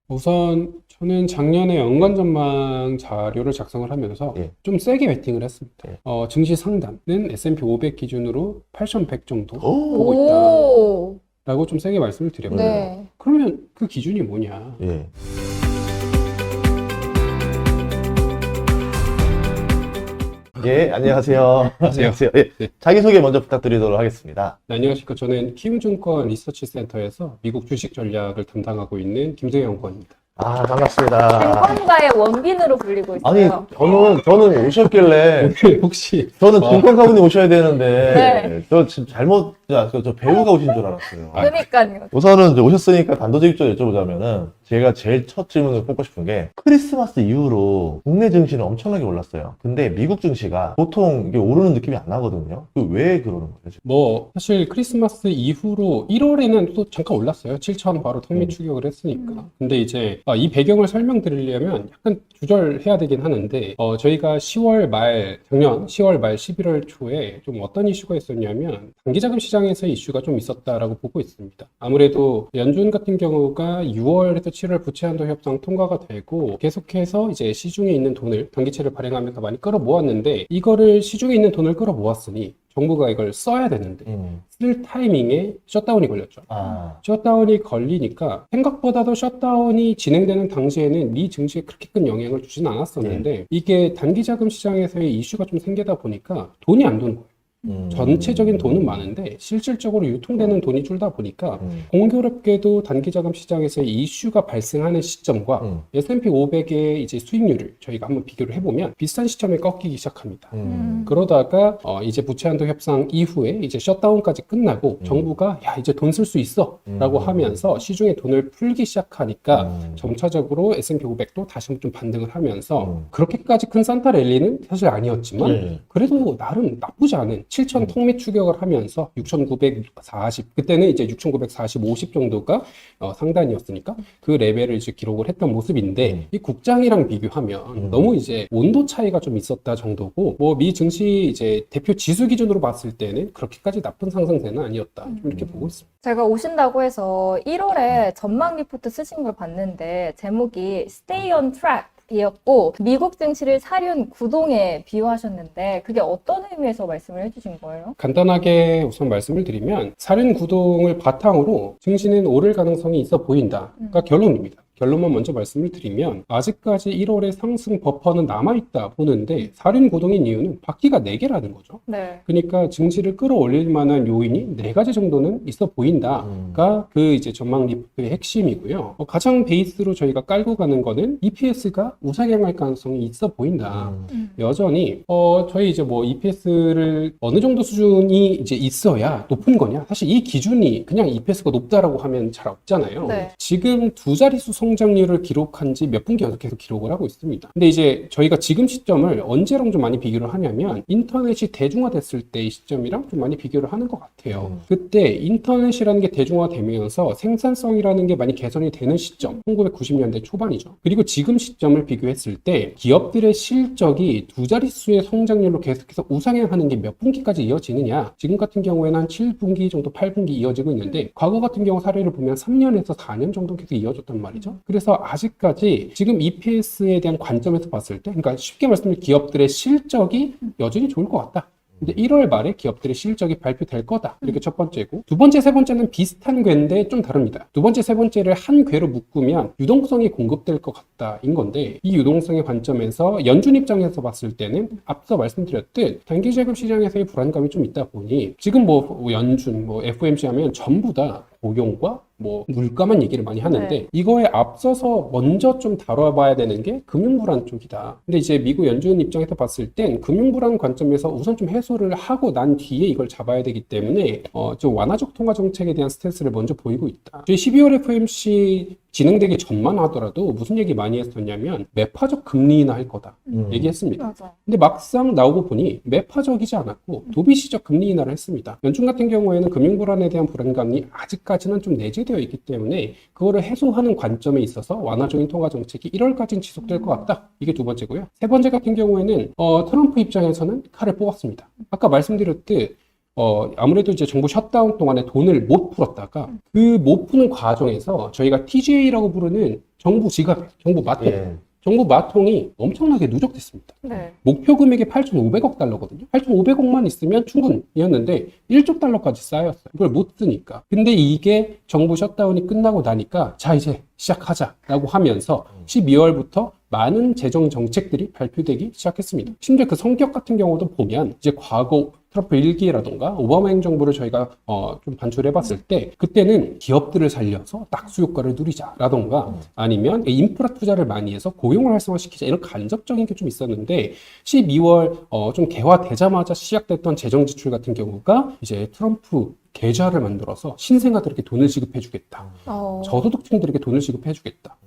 우선 저는 작년에 연간 전망 자료를 작성을 하면서 예. 좀 세게 베팅을 했습니다. 예. 증시 상단은 S&P 500 기준으로 8,100 정도 오, 보고 오, 있다라고 좀 세게 말씀을 드렸고요. 네. 그러면 그 기준이 뭐냐? 예. 예, 안녕하세요. 안녕하세요. 예, 네. 자기소개 먼저 부탁드리도록 하겠습니다. 네, 안녕하십니까. 저는 키움증권 리서치 센터에서 미국 주식 전략을 담당하고 있는 김세영 연구원입니다. 아, 반갑습니다. 증권가의 원빈으로 불리고 아니, 있어요. 저는 오셨길래, 오늘 혹시 저는 증권가분이 오셔야 되는데, 네. 저 지금 저 배우가 오신 줄 알았어요. 그러니까요. 우선은 이제 오셨으니까 단도직입적으로 여쭤보자면은, 제가 제일 첫 질문을 꼽고 싶은 게, 크리스마스 이후로 국내 증시는 엄청나게 올랐어요. 근데 미국 증시가 보통 이게 오르는 느낌이 안 나거든요. 왜 그러는 거예요, 지금? 뭐 사실 크리스마스 이후로 1월에는 또 잠깐 올랐어요. 7천 바로 턱밑 추격을 했으니까. 근데 이제 이 배경을 설명드리려면 약간 조절해야 되긴 하는데 저희가 10월 말 작년 10월 말 11월 초에 좀 어떤 이슈가 있었냐면 단기자금 시장에서 이슈가 좀 있었다라고 보고 있습니다. 아무래도 연준 같은 경우가 6월에서 7월 부채 한도 협상 통과가 되고 계속해서 이제 시중에 있는 돈을 단기채를 발행하면서 많이 끌어모았는데 이거를 시중에 있는 돈을 끌어모았으니 정부가 이걸 써야 되는데 쓸 타이밍에 셧다운이 걸렸죠. 아, 셧다운이 걸리니까 생각보다도 셧다운이 진행되는 당시에는 미 증시에 그렇게 큰 영향을 주진 않았었는데 이게 단기자금 시장에서의 이슈가 좀 생기다 보니까 돈이 안 도는 거예요. 전체적인 돈은 많은데 실질적으로 유통되는 돈이 줄다 보니까 공교롭게도 단기자금 시장에서의 이슈가 발생하는 시점과 S&P 500의 이제 수익률을 저희가 한번 비교를 해보면 비슷한 시점에 꺾이기 시작합니다. 그러다가 이제 부채 한도 협상 이후에 이제 셧다운까지 끝나고 정부가 야 이제 돈 쓸 수 있어 라고 하면서 시중에 돈을 풀기 시작하니까 점차적으로 S&P 500도 다시 한번 좀 반등을 하면서 그렇게까지 큰 산타 랠리는 사실 아니었지만 예. 그래도 나름 나쁘지 않은 7천 턱밑 추격을 하면서 6,940 그때는 이제 6,940, 50 정도가 상단이었으니까 그 레벨을 이제 기록을 했던 모습인데 이 국장이랑 비교하면 너무 이제 온도 차이가 좀 있었다 정도고 뭐 미 증시 이제 대표 지수 기준으로 봤을 때는 그렇게까지 나쁜 상승세는 아니었다 좀 이렇게 보고 있습니다. 제가 오신다고 해서 1월에 전망 리포트 쓰신 걸 봤는데 제목이 Stay on Track 이었고 미국 증시를 사륜 구동에 비유하셨는데 그게 어떤 의미에서 말씀을 해주신 거예요? 간단하게 우선 말씀을 드리면 사륜 구동을 바탕으로 증시는 오를 가능성이 있어 보인다가 결론입니다. 결론만 먼저 말씀을 드리면 아직까지 1월의 상승 버퍼는 남아있다 보는데 사륜 구동인 이유는 바퀴가 4개라는 거죠. 네. 그러니까 증시를 끌어올릴 만한 요인이 4가지 정도는 있어 보인다가 그 이제 전망 리포트의 핵심이고요. 가장 베이스로 저희가 깔고 가는 거는 EPS가 우상향할 가능성이 있어 보인다. 여전히 저희 이제 뭐 EPS를 어느 정도 수준이 이제 있어야 높은 거냐? 사실 이 기준이 그냥 EPS가 높다라고 하면 잘 없잖아요. 네. 지금 두 자릿수 성장률을 기록한 지 몇 분기 계속 기록을 하고 있습니다. 근데 이제 저희가 지금 시점을 언제랑 좀 많이 비교를 하냐면 인터넷이 대중화됐을 때의 시점이랑 좀 많이 비교를 하는 것 같아요. 그때 인터넷이라는 게 대중화되면서 생산성이라는 게 많이 개선이 되는 시점, 1990년대 초반이죠. 그리고 지금 시점을 비교했을 때 기업들의 실적이 두 자릿수의 성장률로 계속해서 우상향하는 게 몇 분기까지 이어지느냐? 지금 같은 경우에는 한 7분기 정도, 8분기 이어지고 있는데 과거 같은 경우 사례를 보면 3년에서 4년 정도 계속 이어졌단 말이죠. 그래서 아직까지 지금 EPS에 대한 관점에서 봤을 때, 그러니까 쉽게 말씀드리면 기업들의 실적이 여전히 좋을 것 같다. 근데 1월 말에 기업들의 실적이 발표될 거다. 이렇게 첫 번째고. 두 번째, 세 번째는 비슷한 궤인데 좀 다릅니다. 두 번째, 세 번째를 한 궤로 묶으면 유동성이 공급될 것 같다인 건데 이 유동성의 관점에서 연준 입장에서 봤을 때는 앞서 말씀드렸듯 단기자금 시장에서의 불안감이 좀 있다 보니 지금 뭐 연준, 뭐 FOMC 하면 전부 다 고용과 뭐 물가만 얘기를 많이 하는데 네. 이거에 앞서서 먼저 좀 다뤄봐야 되는 게 금융불안 쪽이다. 근데 이제 미국 연준 입장에서 봤을 땐 금융불안 관점에서 우선 좀 해소를 하고 난 뒤에 이걸 잡아야 되기 때문에 좀 완화적 통화 정책에 대한 스탠스를 먼저 보이고 있다. 저희 12월 FOMC 진행되기 전만 하더라도 무슨 얘기 많이 했었냐면 매파적 금리 인하 할 거다 얘기했습니다. 맞아. 근데 막상 나오고 보니 매파적이지 않았고 도비시적 금리 인하를 했습니다. 연준 같은 경우에는 금융불안에 대한 불안감이 아직까지는 좀 내재되어 있기 때문에 그거를 해소하는 관점에 있어서 완화적인 통화 정책이 1월까지는 지속될 것 같다. 이게 두 번째고요. 세 번째 같은 경우에는 트럼프 입장에서는 칼을 뽑았습니다. 아까 말씀드렸듯 아무래도 이제 정부 셧다운 동안에 돈을 못 풀었다가 그 못 푸는 과정에서 저희가 TGA라고 부르는 정부 지갑, 정부 마통, 예. 정부 마통이 엄청나게 누적됐습니다. 네. 목표 금액이 8,500억 달러거든요. 8,500억만 있으면 충분이었는데 1조 달러까지 쌓였어요. 이걸 못 쓰니까. 근데 이게 정부 셧다운이 끝나고 나니까 자 이제 시작하자라고 하면서 12월부터 많은 재정 정책들이 발표되기 시작했습니다. 심지어 그 성격 같은 경우도 보면 이제 과거 트럼프 1기라던가 오바마 행정부를 저희가 좀 반출해 봤을 때 그때는 기업들을 살려서 낙수 효과를 누리자라던가 아니면 인프라 투자를 많이 해서 고용을 활성화시키자 이런 간접적인 게 좀 있었는데 12월 좀 개화되자마자 시작됐던 재정 지출 같은 경우가 이제 트럼프 계좌를 만들어서 신생아들에게 돈을 지급해 주겠다. 저소득층들에게 돈을 지급해 주겠다.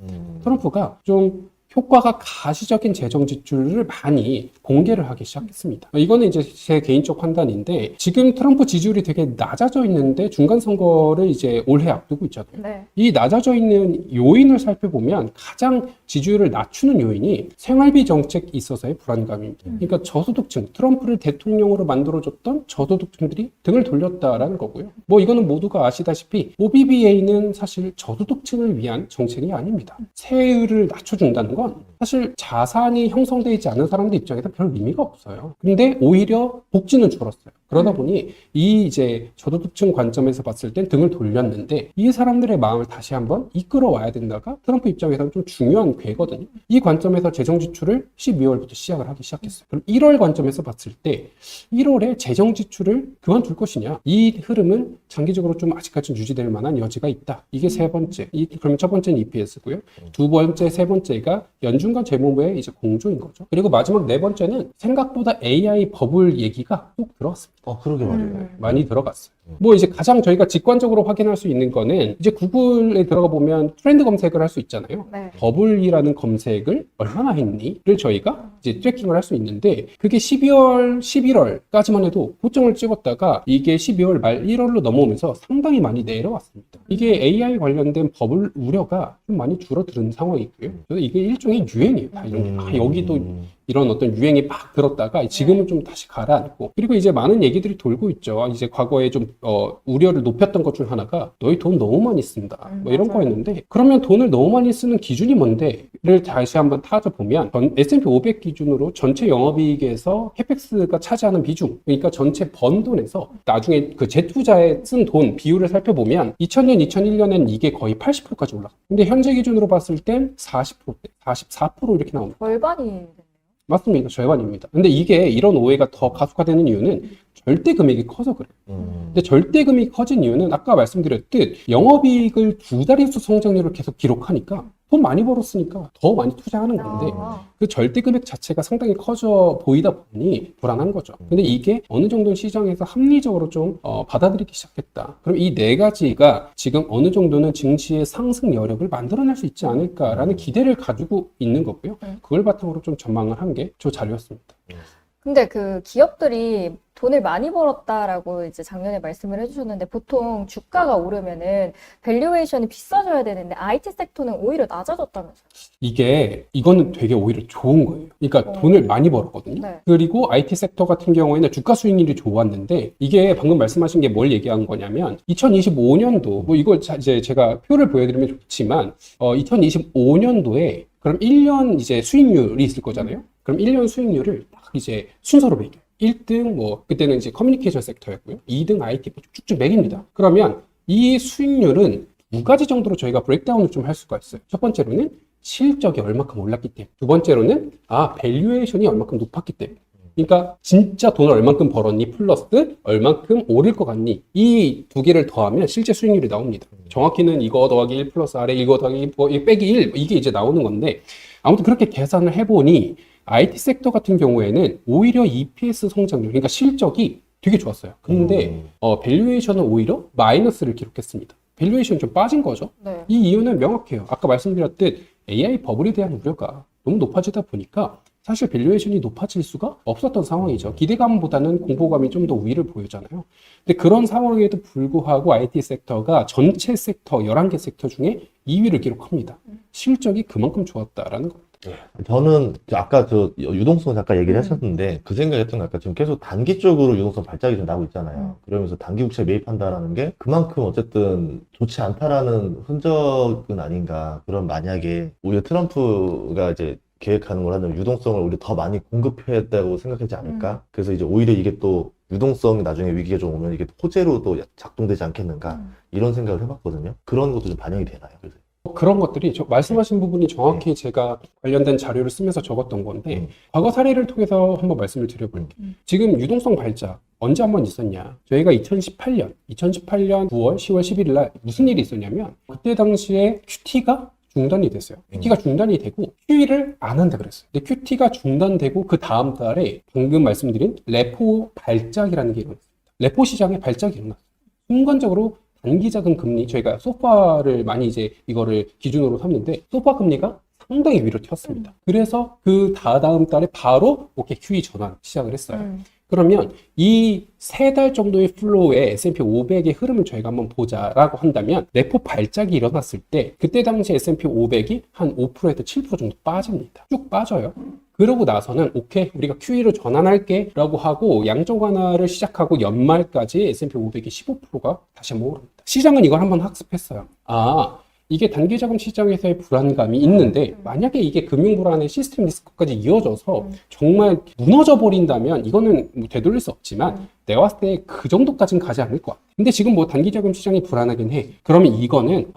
트럼프가 좀 효과가 가시적인 재정 지출을 많이 공개를 하기 시작했습니다. 이거는 이제 제 개인적 판단인데 지금 트럼프 지지율이 되게 낮아져 있는데 중간 선거를 이제 올해 앞두고 있잖아요. 네. 이 낮아져 있는 요인을 살펴보면 가장 지지율을 낮추는 요인이 생활비 정책이 있어서의 불안감입니다. 그러니까 저소득층, 트럼프를 대통령으로 만들어줬던 저소득층들이 등을 돌렸다라는 거고요. 뭐 이거는 모두가 아시다시피 OBBA는 사실 저소득층을 위한 정책이 아닙니다. 세율을 낮춰준다는 건 사실 자산이 형성되지 않은 사람들 입장에서 별 의미가 없어요. 근데 오히려 복지는 줄었어요. 그러다 보니 이 이제 저소득층 관점에서 봤을 땐 등을 돌렸는데 이 사람들의 마음을 다시 한번 이끌어와야 된다가 트럼프 입장에서는 좀 중요한 궤거든요. 이 관점에서 재정 지출을 12월부터 시작을 하기 시작했어요. 그럼 1월 관점에서 봤을 때 1월에 재정 지출을 그만둘 것이냐? 이 흐름은 장기적으로 좀 아직까지 유지될 만한 여지가 있다. 이게 세 번째. 그러면 첫 번째는 EPS고요. 두 번째, 세 번째가 연준과 재무부의 이제 공조인 거죠. 그리고 마지막 네 번째는 생각보다 AI 버블 얘기가 꼭 들어왔습니다. 그러게 말이에요. 많이 들어갔어요. 뭐 이제 가장 저희가 직관적으로 확인할 수 있는 거는 이제 구글에 들어가 보면 트렌드 검색을 할 수 있잖아요. 네. 버블이라는 검색을 얼마나 했니를 저희가 이제 트래킹을 할 수 있는데 그게 12월, 11월까지만 해도 고점을 찍었다가 이게 12월 말 1월로 넘어오면서 상당히 많이 내려왔습니다. 이게 AI 관련된 버블 우려가 좀 많이 줄어드는 상황이고요. 그래서 이게 일종의 유행이에요. 다 이런 게. 여기도 이런 어떤 유행이 막 들었다가 지금은 좀 다시 가라앉고 그리고 이제 많은 얘기들이 돌고 있죠. 이제 과거에 좀 우려를 높였던 것 중 하나가 너희 돈 너무 많이 쓴다 뭐 이런 맞아요. 거였는데 그러면 돈을 너무 많이 쓰는 기준이 뭔데를 다시 한번 따져보면 S&P 500 기준으로 전체 영업이익에서 캐펙스가 차지하는 비중 그러니까 전체 번 돈에서 나중에 그 재투자에 쓴 돈 비율을 살펴보면 2000년, 2001년엔 이게 거의 80%까지 올랐어요. 근데 현재 기준으로 봤을 땐 40%대, 44% 이렇게 나옵니다. 절반이 됐네요. 맞습니다. 절반입니다. 근데 이게 이런 오해가 더 가속화되는 이유는 절대 금액이 커서 그래요. 근데 절대 금액이 커진 이유는 아까 말씀드렸듯 영업이익을 두 자릿수 성장률을 계속 기록하니까 돈 많이 벌었으니까 더 많이 투자하는 건데 그 절대 금액 자체가 상당히 커져 보이다 보니 불안한 거죠. 근데 이게 어느 정도 시장에서 합리적으로 좀 받아들이기 시작했다. 그럼 이 네 가지가 지금 어느 정도는 증시의 상승 여력을 만들어낼 수 있지 않을까라는 기대를 가지고 있는 거고요. 그걸 바탕으로 좀 전망을 한 게 저 자료였습니다. 근데 그 기업들이 돈을 많이 벌었다라고 이제 작년에 말씀을 해주셨는데 보통 주가가 오르면은 밸류에이션이 비싸져야 되는데 IT 섹터는 오히려 낮아졌다면서요? 이거는 되게 오히려 좋은 거예요. 그러니까 돈을 많이 벌었거든요. 네. 그리고 IT 섹터 같은 경우에는 주가 수익률이 좋았는데 이게 방금 말씀하신 게 뭘 얘기한 거냐면 2025년도 뭐 이걸 이제 제가 표를 보여드리면 좋지만 2025년도에 그럼 1년 이제 수익률이 있을 거잖아요. 그럼 1년 수익률을 딱 이제 순서로 매겨요. 1등 뭐 그때는 이제 커뮤니케이션 섹터였고요. 2등 IT 쭉쭉 매깁니다. 그러면 이 수익률은 두 가지 정도로 저희가 브레이크다운을 좀 할 수가 있어요. 첫 번째로는 실적이 얼마큼 올랐기 때문에 두 번째로는 밸류에이션이 얼마큼 높았기 때문에 그러니까 진짜 돈을 얼만큼 벌었니 플러스 얼만큼 오를 것 같니 이 두 개를 더하면 실제 수익률이 나옵니다. 정확히는 이거 더하기 1 플러스 아래 이거 더하기 빼기 1 이게 이제 나오는 건데 아무튼 그렇게 계산을 해보니 IT 섹터 같은 경우에는 오히려 EPS 성장률 그러니까 실적이 되게 좋았어요. 근데 밸류에이션은 오히려 마이너스를 기록했습니다. 밸류에이션이 좀 빠진 거죠. 네. 이 이유는 명확해요. 아까 말씀드렸듯 AI 버블에 대한 우려가 너무 높아지다 보니까 사실 밸류에이션이 높아질 수가 없었던 상황이죠. 기대감보다는 공포감이 좀 더 우위를 보이잖아요. 근데 그런 상황에도 불구하고 IT 섹터가 전체 섹터 11개 섹터 중에 2위를 기록합니다. 실적이 그만큼 좋았다라는 겁니다. 저는 아까 유동성 잠깐 얘기를 음. 하셨는데 그 생각했던 게 아까 지금 계속 단기 쪽으로 유동성 발작이 좀 나오고 있잖아요. 그러면서 단기 국채 매입한다라는 게 그만큼 어쨌든 좋지 않다라는 흔적은 아닌가. 그럼 만약에 오히려 트럼프가 이제 계획하는 걸 하면 유동성을 우리 더 많이 공급했다고 생각하지 않을까? 그래서 이제 오히려 이게 또 유동성이 나중에 위기가 좀 오면 이게 호재로도 작동되지 않겠는가? 이런 생각을 해봤거든요. 그런 것도 좀 반영이 되나요? 그래서. 그런 것들이 말씀하신 부분이 정확히 제가 관련된 자료를 쓰면서 적었던 건데 과거 사례를 통해서 한번 말씀을 드려볼게요. 지금 유동성 발작 언제 한번 있었냐? 저희가 2018년 9월, 10월, 11일 날 무슨 일이 있었냐면 그때 당시에 QT가 중단이 됐어요. QT가 중단이 되고 QE를 안 한다 그랬어요. 근데 QT가 중단되고 그 다음 달에 방금 말씀드린 레포 발작이라는 게 일어났습니다. 레포 시장에 발작이 일어났어요. 순간적으로 단기자금 금리, 저희가 소파를 많이 이제 이거를 기준으로 삼는데 소파 금리가 상당히 위로 튀었습니다. 그래서 그 다음 달에 바로 오케이 QE 전환 시작을 했어요. 그러면 이 3달 정도의 플로우의 S&P 500의 흐름을 저희가 한번 보자라고 한다면 레포 발작이 일어났을 때 그때 당시 S&P 500이 한 5%에서 7% 정도 빠집니다. 쭉 빠져요. 그러고 나서는 오케이 우리가 QE를 전환할게 라고 하고 양적 완화를 시작하고 연말까지 S&P 500이 15%가 다시 한번 오릅니다. 시장은 이걸 한번 학습했어요. 이게 단기자금 시장에서의 불안감이 있는데 만약에 이게 금융 불안의 시스템 리스크까지 이어져서 정말 무너져 버린다면 이거는 뭐 되돌릴 수 없지만 내가 봤을 때 그 정도까지는 가지 않을 것 같아. 근데 지금 뭐 단기자금 시장이 불안하긴 해. 그러면 이거는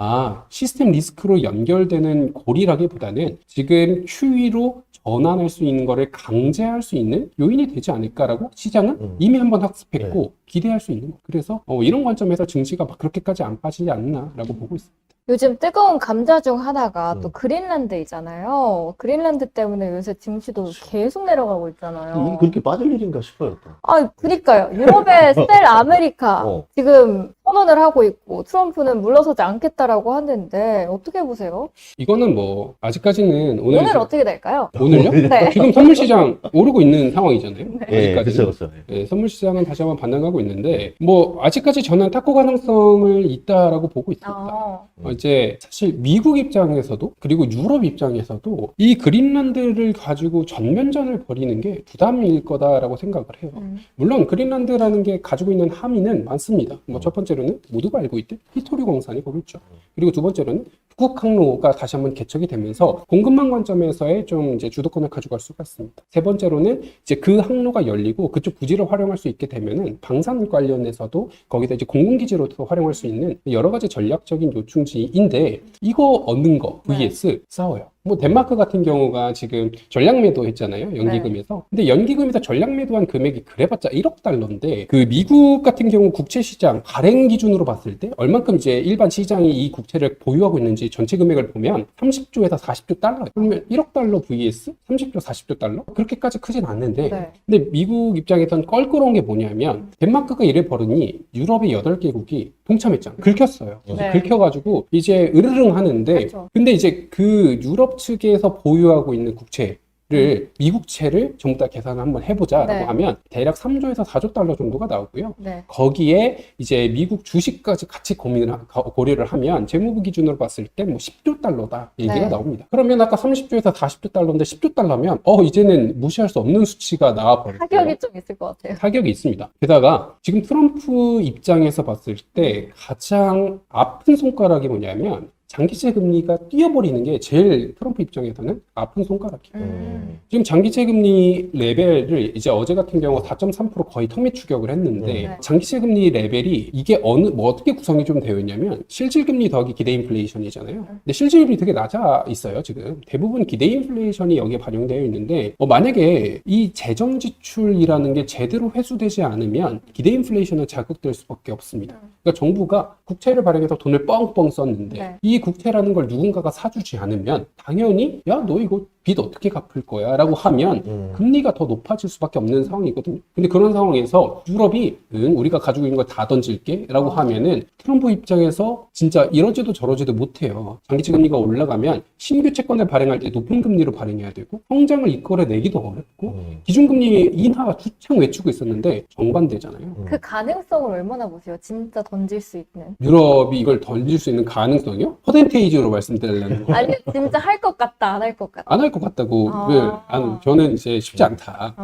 시스템 리스크로 연결되는 고리라기보다는 지금 QE로 전환할 수 있는 거를 강제할 수 있는 요인이 되지 않을까라고 시장은 이미 한번 학습했고 기대할 수 있는 거. 그래서 이런 관점에서 증시가 막 그렇게까지 안 빠지지 않나라고 보고 있습니다. 요즘 뜨거운 감자 중 하나가 또 그린란드이잖아요. 그린란드 때문에 요새 증시도 계속 내려가고 있잖아요. 이게 그렇게 빠질 일인가 싶어요. 또. 그니까요. 유럽의 스텔 아메리카 지금 선언을 하고 있고 트럼프는 물러서지 않겠다라고 하는데 어떻게 보세요? 이거는 뭐 아직까지는 오늘 어떻게 될까요? 오늘요? 네. 지금 선물 시장 오르고 있는 상황이잖아요. 예, 아직까지는. 그렇죠. 네, 선물 시장은 다시 한번 반등하고 있는데 뭐 아직까지 저는 탁구 가능성을 있다라고 보고 있습니다. 이제 사실 미국 입장에서도 그리고 유럽 입장에서도 이 그린란드를 가지고 전면전을 벌이는 게 부담일 거다라고 생각을 해요. 물론 그린란드라는 게 가지고 있는 함의는 많습니다. 뭐 첫 번째로는 모두가 알고 있듯 히토리 광산이 거기 있죠. 그리고 두 번째로는 북극 항로가 다시 한번 개척이 되면서 공급망 관점에서의 좀 이제 주도권을 가져갈 수가 있습니다. 세 번째로는 이제 그 항로가 열리고 그쪽 부지를 활용할 수 있게 되면은 방산 관련해서도 거기다 이제 공군기지로도 활용할 수 있는 여러 가지 전략적인 요충지인데 이거 얻는 거 vs 싸워요. 뭐 덴마크 같은 경우가 지금 전략 매도 했잖아요. 연기금에서. 근데 연기금에서 전략 매도한 금액이 그래봤자 1억 달러인데 그 미국 같은 경우 국채 시장 발행 기준으로 봤을 때 얼만큼 이제 일반 시장이 이 국채를 보유하고 있는지 전체 금액을 보면 30조에서 40조 달러. 그러면 1억 달러 vs 30조 40조 달러? 그렇게까지 크진 않는데 근데 미국 입장에선 껄끄러운 게 뭐냐면 덴마크가 이래 버리니 유럽의 8개국이 동참했잖아요. 긁혔어요. 긁혀가지고 이제 으르릉 하는데 근데 이제 그 유럽 측에서 보유하고 있는 국채를 미국채를 전부 다 계산을 한번 해보자라고 하면 대략 3조에서 4조 달러 정도가 나오고요. 거기에 이제 미국 주식까지 같이 고려를 하면 재무부 기준으로 봤을 때 뭐 10조 달러다 얘기가 나옵니다. 그러면 아까 30조에서 40조 달러인데 10조 달러면 이제는 무시할 수 없는 수치가 나와버려요. 타격이 좀 있을 것 같아요. 타격이 있습니다. 게다가 지금 트럼프 입장에서 봤을 때 가장 아픈 손가락이 뭐냐면 장기채 금리가 뛰어버리는 게 제일 트럼프 입장에서는 아픈 손가락이에요. 지금 장기채 금리 레벨을 이제 어제 같은 경우 4.3% 거의 턱밑 추격을 했는데 장기채 금리 레벨이 이게 어떻게 구성이 좀 되어 있냐면 실질 금리 더하기 기대 인플레이션이잖아요. 근데 실질 금리 되게 낮아 있어요. 지금 대부분 기대 인플레이션이 여기에 반영되어 있는데 만약에 이 재정 지출이라는 게 제대로 회수되지 않으면 기대 인플레이션은 자극될 수밖에 없습니다. 그러니까 정부가 국채를 발행해서 돈을 뻥뻥 썼는데 이 국채라는 걸 누군가가 사주지 않으면 당연히 야 너 이거 빚 어떻게 갚을 거야 라고 하면 금리가 더 높아질 수밖에 없는 상황이거든요. 근데 그런 상황에서 유럽이 우리가 가지고 있는 거 다 던질게 라고 하면은 트럼프 입장에서 진짜 이러지도 저러지도 못해요. 장기채 금리가 올라가면 신규 채권을 발행할 때 높은 금리로 발행해야 되고 성장을 이끌어내기도 어렵고 기준금리 인하 주창 외치고 있었는데 정반대잖아요. 그 가능성을 얼마나 보세요? 진짜 던질 수 있는. 유럽이 이걸 던질 수 있는 가능성이요? 퍼센테이지로 말씀드리려는 거예요. 아니 진짜 할 것 같다, 안 할 것 같다. 안 할 것 같다고. 저는 이제 쉽지 않다.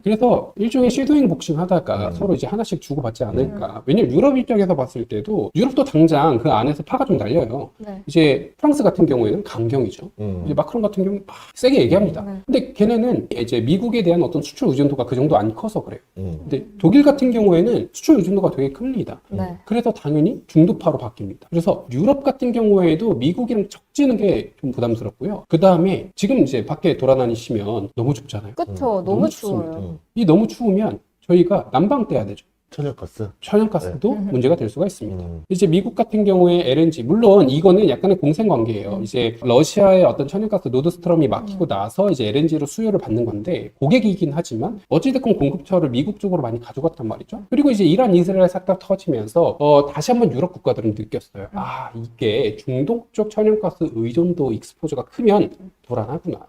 그래서 일종의 쉐도잉 복싱 하다가 서로 이제 하나씩 주고받지 않을까. 왜냐면 유럽 입장에서 봤을 때도 유럽도 당장 그 안에서 파가 좀 날려요. 네. 이제 프랑스 같은 경우에는 강경이죠. 이제 마크롱 같은 경우는 막 세게 얘기합니다. 네. 근데 걔네는 이제 미국에 대한 어떤 수출 의존도가 그 정도 안 커서 그래요. 근데 독일 같은 경우에는 수출 의존도가 되게 큽니다. 네. 그래서 당연히 중도파로 바뀝니다. 그래서 유럽 같은 경우에도 미국이랑 척지는 게 좀 부담스럽고요. 그 다음에 지금 이제 밖에 돌아다니시면 너무 춥잖아요. 그쵸, 너무 춥습니다. 추워요. 이 너무 추우면 저희가 난방 떼야 되죠. 천연가스. 천연가스도 네. 문제가 될 수가 있습니다. 이제 미국 같은 경우에 LNG, 물론 이거는 약간의 공생관계예요. 이제 러시아의 어떤 천연가스 노드스트럼이 막히고 나서 이제 LNG로 수요를 받는 건데 고객이긴 하지만 어찌됐건 공급처를 미국 쪽으로 많이 가져갔단 말이죠. 그리고 이제 이란, 이스라엘 사태 터지면서 다시 한번 유럽 국가들은 느꼈어요. 아, 이게 중동 쪽 천연가스 의존도 익스포저가 크면 불안하구나.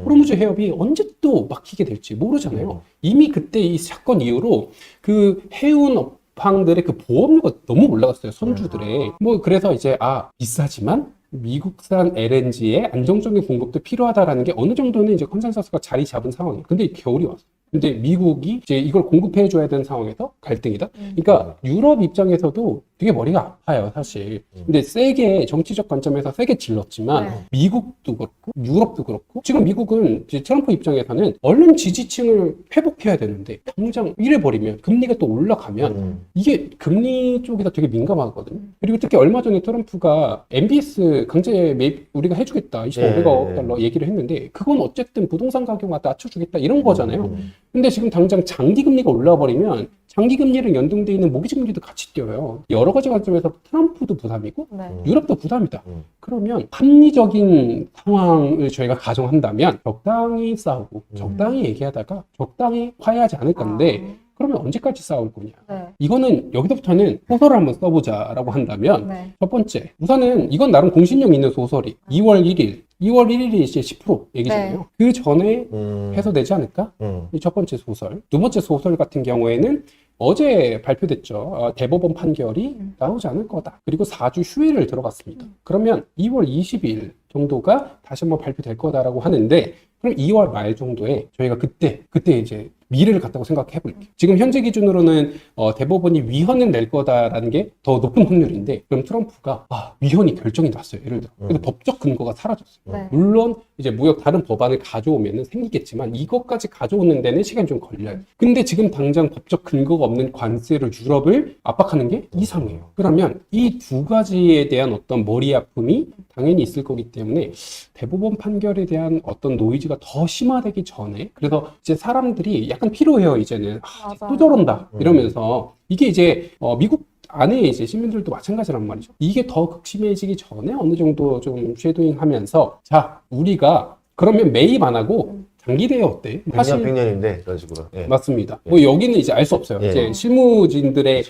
호르무즈 해협이 언제 또 막히게 될지 모르잖아요. 이미 그때 이 사건 이후로 그 해운 업황들의 그 보험료가 너무 올라갔어요. 선주들의. 뭐 그래서 이제 비싸지만 미국산 LNG의 안정적인 공급도 필요하다라는 게 어느 정도는 이제 컨센서스가 자리 잡은 상황이에요. 근데 겨울이 왔어요. 근데 미국이 이제 이걸 공급해 줘야 되는 상황에서 갈등이다. 그러니까 유럽 입장에서도 되게 머리가 아파요, 사실. 근데 세게 정치적 관점에서 세게 질렀지만 네. 미국도 그렇고 유럽도 그렇고 지금 미국은 이제 트럼프 입장에서는 얼른 지지층을 회복해야 되는데 당장 이래 버리면 금리가 또 올라가면 이게 금리 쪽에서 되게 민감하거든요. 그리고 특히 얼마 전에 트럼프가 MBS 강제 매입 우리가 해주겠다 2500억 달러 얘기를 했는데 그건 어쨌든 부동산 가격 낮춰주겠다 이런 거잖아요. 근데 지금 당장 장기 금리가 올라와 버리면 장기 금리랑 연동돼 있는 모기지 금리도 같이 뛰어요. 여러 가지 관점에서 트럼프도 부담이고 네. 유럽도 부담이다. 그러면 합리적인 상황을 저희가 가정한다면 적당히 싸우고 적당히 얘기하다가 적당히 화해하지 않을 건데 그러면 언제까지 싸울 거냐? 네. 이거는 여기서부터는 소설을 한번 써보자라고 한다면 네. 첫 번째, 우선은 이건 나름 공신력 있는 소설이 2월 1일이 이제 10% 얘기잖아요. 그 전에 해소되지 않을까? 이 첫 번째 소설. 두 번째 소설 같은 경우에는 어제 발표됐죠. 대법원 판결이 나오지 않을 거다. 그리고 4주 휴일을 들어갔습니다. 그러면 2월 20일 정도가 다시 한번 발표될 거다라고 하는데 그럼 2월 말 정도에 저희가 그때 이제 미래를 갖다고 생각해 볼게요. 지금 현재 기준으로는 대법원이 위헌을 낼 거다라는 게 더 높은 확률인데 그럼 트럼프가 위헌이 결정이 났어요. 예를 들어. 그래서 법적 근거가 사라졌어요. 네. 물론 이제 무역 다른 법안을 가져오면 생기겠지만 이것까지 가져오는 데는 시간이 좀 걸려요. 근데 지금 당장 법적 근거가 없는 관세로 유럽을 압박하는 게 이상해요. 그러면 이 두 가지에 대한 어떤 머리 아픔이 당연히 있을 거기 때문에 대법원 판결에 대한 어떤 노이즈가 더 심화되기 전에 그래서 이제 사람들이 약간 피로해요. 이제는 또 맞아요. 저런다 이러면서 이게 이제 미국 안에 이제 시민들도 마찬가지란 말이죠. 이게 더 극심해지기 전에 어느 정도 좀 쉐도잉 하면서 자 우리가 그러면 매입 안 하고 장기 대여 어때? 100년, 100년인데 이런 식으로. 예. 맞습니다. 뭐 여기는 이제 알 수 없어요. 예. 이제 실무진들의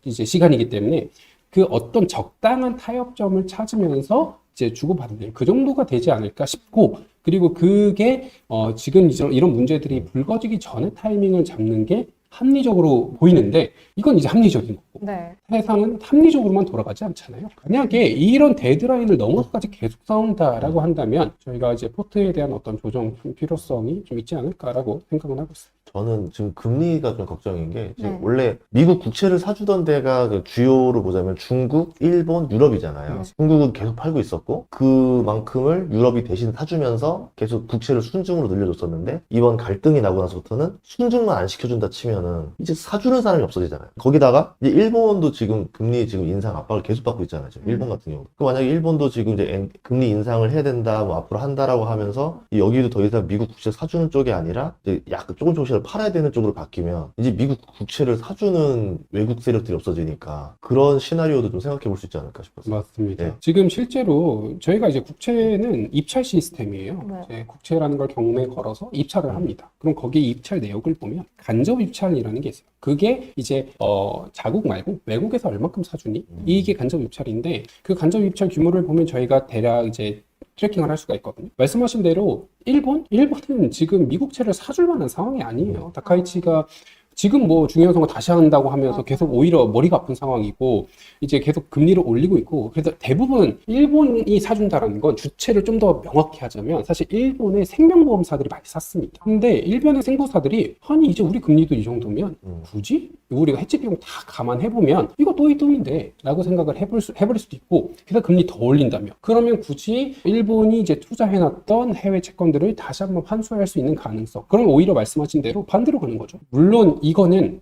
이제 시간이기 때문에 그 어떤 적당한 타협점을 찾으면서 이제 주고받는 그 정도가 되지 않을까 싶고 그리고 그게 지금 이런 문제들이 불거지기 전에 타이밍을 잡는 게 합리적으로 보이는데 이건 이제 합리적인 거고 네. 세상은 합리적으로만 돌아가지 않잖아요. 만약에 이런 데드라인을 넘어서까지 계속 싸운다라고 한다면 저희가 이제 포트에 대한 어떤 조정 필요성이 좀 있지 않을까라고 생각을 하고 있습니다. 저는 지금 금리가 좀 걱정인 게 지금 네. 원래 미국 국채를 사주던 데가 그 주요로 보자면 중국, 일본, 유럽이잖아요. 네. 중국은 계속 팔고 있었고 그만큼을 유럽이 대신 사주면서 계속 국채를 순증으로 늘려줬었는데 이번 갈등이 나고 나서부터는 순증만 안 시켜준다 치면은 이제 사주는 사람이 없어지잖아요. 거기다가 이제 일본도 지금 금리 지금 인상 압박을 계속 받고 있잖아요. 지금 일본 같은 경우. 그 만약에 일본도 지금 이제 금리 인상을 해야 된다, 뭐 앞으로 한다라고 하면서 여기도 더 이상 미국 국채 사주는 쪽이 아니라 이제 약간 조금씩 팔아야 되는 쪽으로 바뀌면 이제 미국 국채를 사주는 외국 세력들이 없어지니까 그런 시나리오도 좀 생각해 볼 수 있지 않을까 싶었어요. 맞습니다. 네. 지금 실제로 저희가 이제 국채는 입찰 시스템이에요. 네. 이제 국채라는 걸 경매에 걸어서 입찰을 합니다. 그럼 거기에 입찰 내역을 보면 간접 입찰이라는 게 있어요. 그게 이제 자국 말고 외국에서 얼마큼 사주니? 이게 간접 입찰인데 그 간접 입찰 규모를 보면 저희가 대략 이제 트래킹을 할 수가 있거든요. 말씀하신 대로 일본은 지금 미국채를 사줄 만한 상황이 아니에요. 다카이치가 지금 뭐 중요성을 다시 한다고 하면서 계속 오히려 머리가 아픈 상황이고 이제 계속 금리를 올리고 있고 그래서 대부분 일본이 사준다라는 건 주체를 좀 더 명확히 하자면 사실 일본의 생명보험사들이 많이 샀습니다. 근데 일본의 생보사들이 아니 이제 우리 금리도 이 정도면 굳이 우리가 해지 비용 다 감안해보면 이거 또이또인데 라고 생각을 해버릴 수도 있고 그래서 금리 더 올린다면 그러면 굳이 일본이 이제 투자해놨던 해외 채권들을 다시 한번 환수할 수 있는 가능성 그럼 오히려 말씀하신 대로 반대로 가는 거죠. 물론 이거는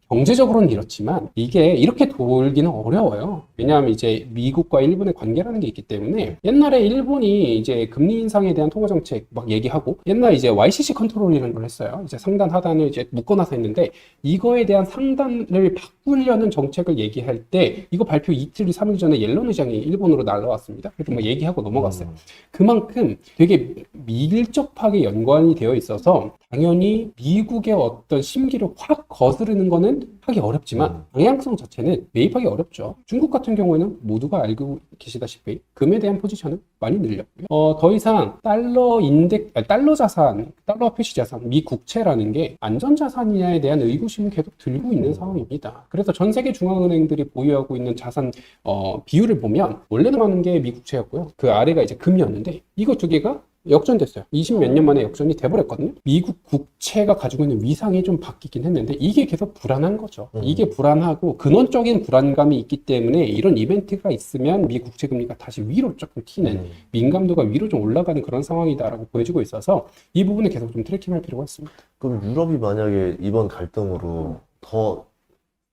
경제적으로는 이렇지만 이게 이렇게 돌기는 어려워요. 왜냐하면 이제 미국과 일본의 관계라는 게 있기 때문에 옛날에 일본이 이제 금리 인상에 대한 통화 정책 막 얘기하고 옛날 이제 YCC 컨트롤이라는 걸 했어요. 이제 상단 하단을 이제 묶어놔서 했는데 이거에 대한 상단을 바꾸려는 정책을 얘기할 때 이거 발표 이틀, 3일 전에 옐런 의장이 일본으로 날라왔습니다. 그래서 뭐 얘기하고 넘어갔어요. 그만큼 되게 밀접하게 연관이 되어 있어서 당연히 미국의 어떤 심기를 확 거스르는 거는 하기 어렵지만 방향성 자체는 매입하기 어렵죠. 중국 같은 경우에는 모두가 알고 계시다시피 금에 대한 포지션은 많이 늘렸고요. 더 이상 달러 자산, 달러 표시 자산, 미 국채라는 게 안전 자산이냐에 대한 의구심은 계속 들고 있는 상황입니다. 그래서 전 세계 중앙은행들이 보유하고 있는 자산 비율을 보면 원래는 많은 게 미 국채였고요. 그 아래가 이제 금이었는데 이거 두 개가 역전됐어요. 20 몇 년 만에 역전이 돼버렸거든요. 미국 국채가 가지고 있는 위상이 좀 바뀌긴 했는데 이게 계속 불안한 거죠. 이게 불안하고 근원적인 불안감이 있기 때문에 이런 이벤트가 있으면 미 국채 금리가 다시 위로 조금 튀는 민감도가 위로 좀 올라가는 그런 상황이다라고 보여지고 있어서 이 부분을 계속 좀 트래킹할 필요가 있습니다. 그럼 유럽이 만약에 이번 갈등으로 더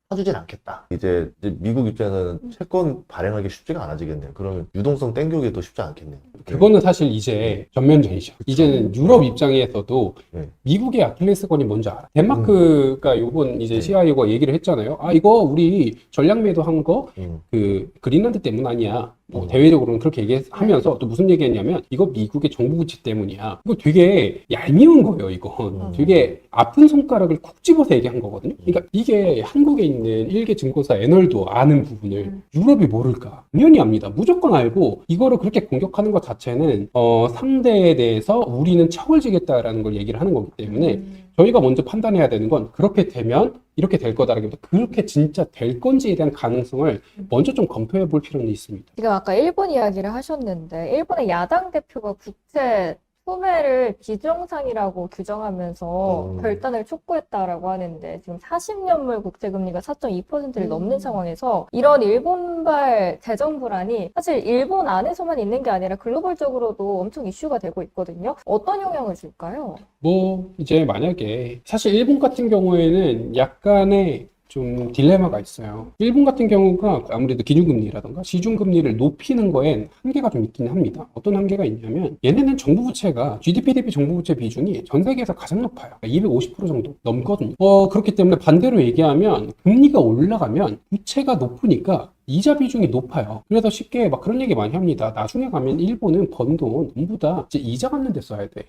사주진 않겠다. 이제 미국 입장에서는 채권 발행하기 쉽지가 않아지겠네요. 그러면 유동성 땡겨오기도 쉽지 않겠네요. 그거는 사실 이제 전면전이죠. 이제는 유럽 입장에서도 네. 미국의 아킬레스건이 뭔지 알아. 덴마크가 요번 이제 CIO가 얘기를 했잖아요. 아, 이거 우리 전략 매도한 거 그 그린란드 때문 아니야. 뭐 대외적으로는 그렇게 얘기하면서 또 무슨 얘기했냐면 이거 미국의 정부 부채 때문이야. 이거 되게 얄미운 거예요, 이건. 되게 아픈 손가락을 쿡 집어서 얘기한 거거든요. 그러니까 이게 한국에 있는 일개 증권사 애널도 아는 부분을 유럽이 모를까? 당연히 압니다. 무조건 알고 이거를 그렇게 공격하는 것 자체는 상대에 대해서 우리는 척을 지겠다라는 걸 얘기를 하는 거기 때문에 저희가 먼저 판단해야 되는 건 그렇게 되면 이렇게 될 거다라기보다 그렇게 진짜 될 건지에 대한 가능성을 먼저 좀 검토해 볼 필요는 있습니다. 지금 아까 일본 이야기를 하셨는데 일본의 야당 대표가 국채 소매를 비정상이라고 규정하면서 결단을 촉구했다라고 하는데 지금 40년물 국채금리가 4.2%를 넘는 상황에서 이런 일본발 재정 불안이 사실 일본 안에서만 있는 게 아니라 글로벌적으로도 엄청 이슈가 되고 있거든요. 어떤 영향을 줄까요? 뭐 이제 만약에 사실 일본 같은 경우에는 약간의 좀 딜레마가 있어요. 일본 같은 경우가 아무래도 기준금리라던가 시중금리를 높이는 거엔 한계가 좀 있긴 합니다. 어떤 한계가 있냐면 얘네는 정부 부채가 GDP 대비 정부 부채 비중이 전 세계에서 가장 높아요. 250% 정도 넘거든요. 그렇기 때문에 반대로 얘기하면 금리가 올라가면 부채가 높으니까 이자 비중이 높아요. 그래서 쉽게 막 그런 얘기 많이 합니다. 나중에 가면 일본은 번 돈 전부 다 이제 이자 갚는 데 써야 돼.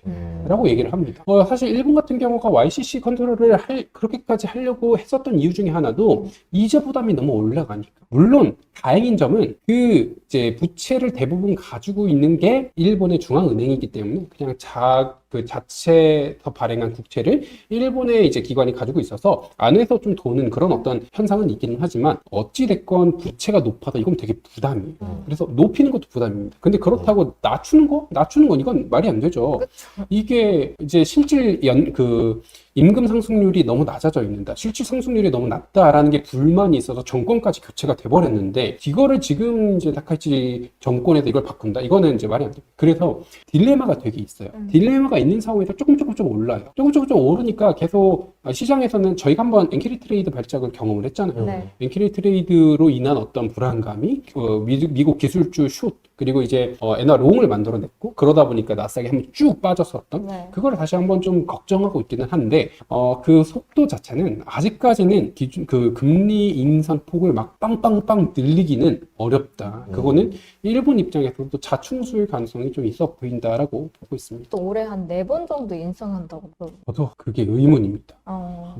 라고 얘기를 합니다. 사실 일본 같은 경우가 YCC 컨트롤을 그렇게까지 하려고 했었던 이유 중에 하나도 이자 부담이 너무 올라가니까. 물론 다행인 점은 그 이제 부채를 대부분 가지고 있는 게 일본의 중앙은행이기 때문에 그냥 그 자체에서 발행한 국채를 일본의 이제 기관이 가지고 있어서 안에서 좀 도는 그런 어떤 현상은 있기는 하지만 어찌됐건 부채가 높아서 이건 되게 부담이에요. 그래서 높이는 것도 부담입니다. 근데 그렇다고 낮추는 건 이건 말이 안 되죠. 그쵸. 이게 이제 실질 임금 상승률이 너무 낮아져 있는다. 실질 상승률이 너무 낮다라는 게 불만이 있어서 정권까지 교체가 돼버렸는데 이거를 지금 이제 다카이치 정권에서 이걸 바꾼다. 이거는 이제 말이 안 돼요. 그래서 딜레마가 되게 있어요. 딜레마가 있는 상황에서 조금 올라요. 조금 오르니까 계속 시장에서는 저희가 한번 엔캐리 트레이드 발작을 경험을 했잖아요. 네. 엔캐리 트레이드로 인한 어떤 불안감이 미국 기술주 슛 그리고 이제 엔화 롱을 만들어냈고 그러다 보니까 나스닥이 한번 쭉 빠졌었던 네. 그거를 다시 한번 좀 걱정하고 있기는 한데 그 속도 자체는 아직까지는 그 금리 인상 폭을 막 빵빵빵 늘리기는 어렵다. 그거는 일본 입장에서도 자충수일 가능성이 좀 있어 보인다라고 보고 있습니다. 또 올해 한 4번 정도 인상한다고 그러고. 저도 그게 의문입니다.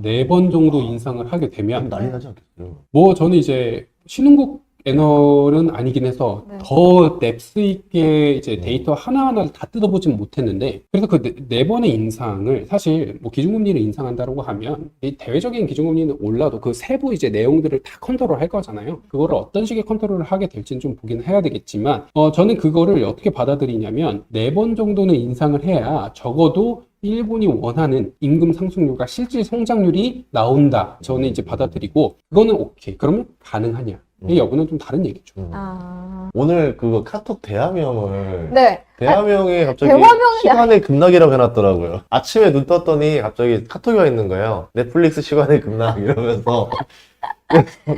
4번 정도 인상을 하게 되면 난리 나지 않겠어요? 뭐 저는 이제 신흥국 애널은 아니긴 해서 네. 더 뎁스 있게 이제 데이터 하나하나를 다 뜯어보지는 못했는데, 그래서 그 네 번의 인상을 사실 뭐 기준금리를 인상한다고 하면 이 대외적인 기준금리는 올라도 그 세부 이제 내용들을 다 컨트롤 할 거잖아요. 그거를 어떤 식의 컨트롤을 하게 될지는 좀 보긴 해야 되겠지만, 저는 그거를 어떻게 받아들이냐면 4번 정도는 인상을 해야 적어도 일본이 원하는 임금 상승률과 실질 성장률이 나온다. 저는 이제 받아들이고, 그거는 오케이. 그러면 가능하냐? 이 여부는 좀 다른 얘기죠. 아, 오늘 그거 카톡 대화명을 네. 대화명에 갑자기 대화명이 시간의 급락이라고 해놨더라고요. 아침에 눈 떴더니 갑자기 카톡이 와 있는 거예요. 넷플릭스 시간의 급락 이러면서.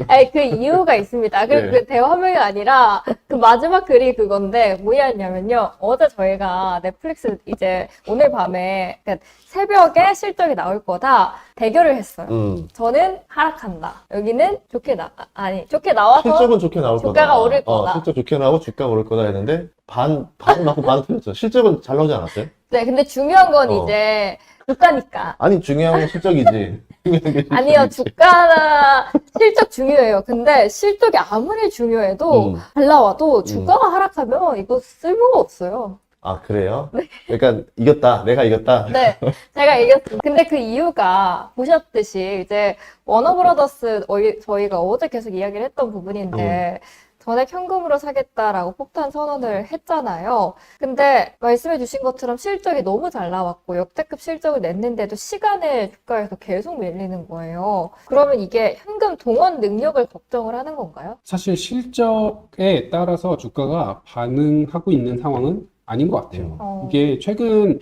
아니, 그 이유가 있습니다. 네. 그 대화명이 아니라 그 마지막 글이 그건데 뭐였냐면요. 어제 저희가 넷플릭스 이제 오늘 밤에 그러니까 새벽에 실적이 나올 거다 대결을 했어요. 저는 하락한다. 여기는 좋게 나와서 실적은 좋게 나올 거다. 주가가 오를 거다. 실적 좋게 나오고 주가가 오를 거다 했는데 반 맞고 반 틀렸죠. 실적은 잘 나오지 않았어요? 네, 근데 중요한 건 어. 이제 주가니까. 아니 중요한 건 실적이지. 중요한 게 아니요, 실적이지. 주가나 실적 중요해요. 근데 실적이 아무리 중요해도 잘 나와도 주가가 하락하면 이거 쓸모가 없어요. 아 그래요? 그러니까 이겼다. 내가 이겼다. 네, 제가 얘기했어요. 근데 그 이유가 보셨듯이 이제 워너브라더스 저희가 어제 계속 이야기를 했던 부분인데 전액 현금으로 사겠다라고 폭탄 선언을 했잖아요. 근데 말씀해 주신 것처럼 실적이 너무 잘 나왔고 역대급 실적을 냈는데도 시간에 주가에서 계속 밀리는 거예요. 그러면 이게 현금 동원 능력을 걱정을 하는 건가요? 사실 실적에 따라서 주가가 반응하고 있는 상황은 아닌 것 같아요. 이게 최근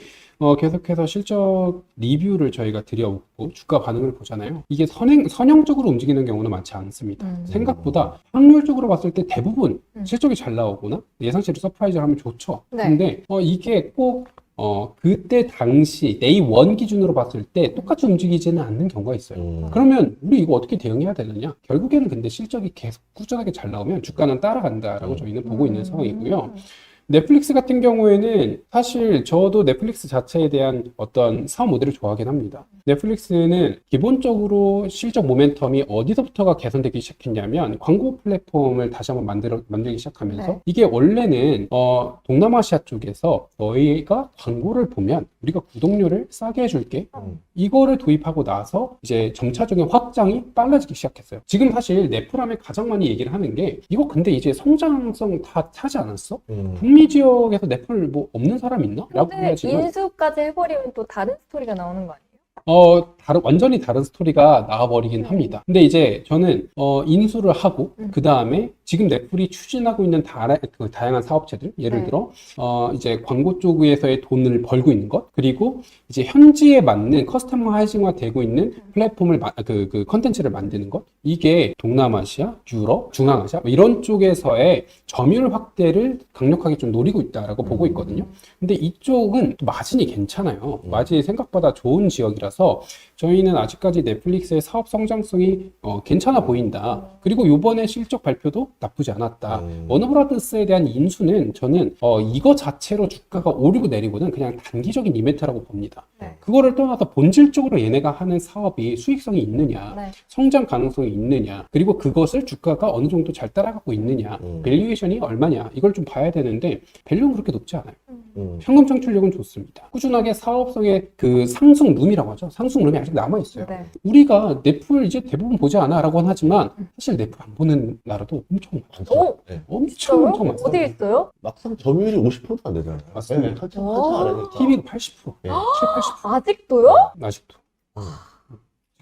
계속해서 실적 리뷰를 저희가 드려오고 주가 반응을 보잖아요. 이게 선형적으로 움직이는 경우는 많지 않습니다. 생각보다 확률적으로 봤을 때 대부분 실적이 잘 나오거나 예상치를 서프라이즈를 하면 좋죠. 네. 근데 이게 꼭 그때 당시 day 1 기준으로 봤을 때 똑같이 움직이지는 않는 경우가 있어요. 그러면 우리 이거 어떻게 대응해야 되느냐? 결국에는 근데 실적이 계속 꾸준하게 잘 나오면 주가는 따라간다라고 저희는 보고 있는 상황이고요. 넷플릭스 같은 경우에는 사실 저도 넷플릭스 자체에 대한 어떤 사업 모델을 좋아하긴 합니다. 넷플릭스는 기본적으로 실적 모멘텀이 어디서부터가 개선되기 시작했냐면 광고 플랫폼을 다시 한번 만들기 시작하면서 네. 이게 원래는 동남아시아 쪽에서 너희가 광고를 보면 우리가 구독료를 싸게 해줄게. 이거를 도입하고 나서 이제 점차적인 확장이 빨라지기 시작했어요. 지금 사실 넷플하면 가장 많이 얘기를 하는 게 이거 근데 이제 성장성 다 차지 않았어? 북미 지역에서 넷플 뭐 없는 사람 있나? 라고 근데 해야지만 인수까지 해버리면 또 다른 스토리가 나오는 거 아니에요? 완전히 다른 스토리가 나와버리긴 합니다. 근데 이제 저는 인수를 하고 그 다음에 지금 넷플이 추진하고 있는 다양한 사업체들, 예를 네. 들어 이제 광고 쪽에서의 돈을 벌고 있는 것, 그리고 이제 현지에 맞는 커스터마이징화 되고 있는 플랫폼을 그 컨텐츠를 만드는 것, 이게 동남아시아, 유럽, 중앙아시아 뭐 이런 쪽에서의 점유율 확대를 강력하게 좀 노리고 있다라고 보고 있거든요. 근데 이쪽은 또 마진이 괜찮아요. 마진이 생각보다 좋은 지역이라서 저희는 아직까지 넷플릭스의 사업 성장성이 괜찮아 보인다. 그리고 요번에 실적 발표도 나쁘지 않았다. 워너브라더스에 대한 인수는 저는 이거 자체로 주가가 오르고 내리고는 그냥 단기적인 이벤트라고 봅니다. 네. 그거를 떠나서 본질적으로 얘네가 하는 사업이 수익성이 있느냐, 네. 성장 가능성이 있느냐, 그리고 그것을 주가가 어느 정도 잘 따라가고 있느냐, 밸류에이션이 얼마냐, 이걸 좀 봐야 되는데 밸류는 그렇게 높지 않아요. 현금 창출력은 좋습니다. 꾸준하게 사업성의 그 상승룸이라고 하죠. 상승룸이 아직 남아있어요. 네. 우리가 넷플 이제 대부분 보지 않아 라고는 하지만 사실 넷플 안 보는 나라도 엄청 많죠. 오! 네. 엄청 많아요. 어디 있어요? 막상 점유율이 50%도 안 되잖아요. 맞습니다. 네, 한참 안 하니까. TV가 80%, 네. 70, 80% 아직도요? 아직도.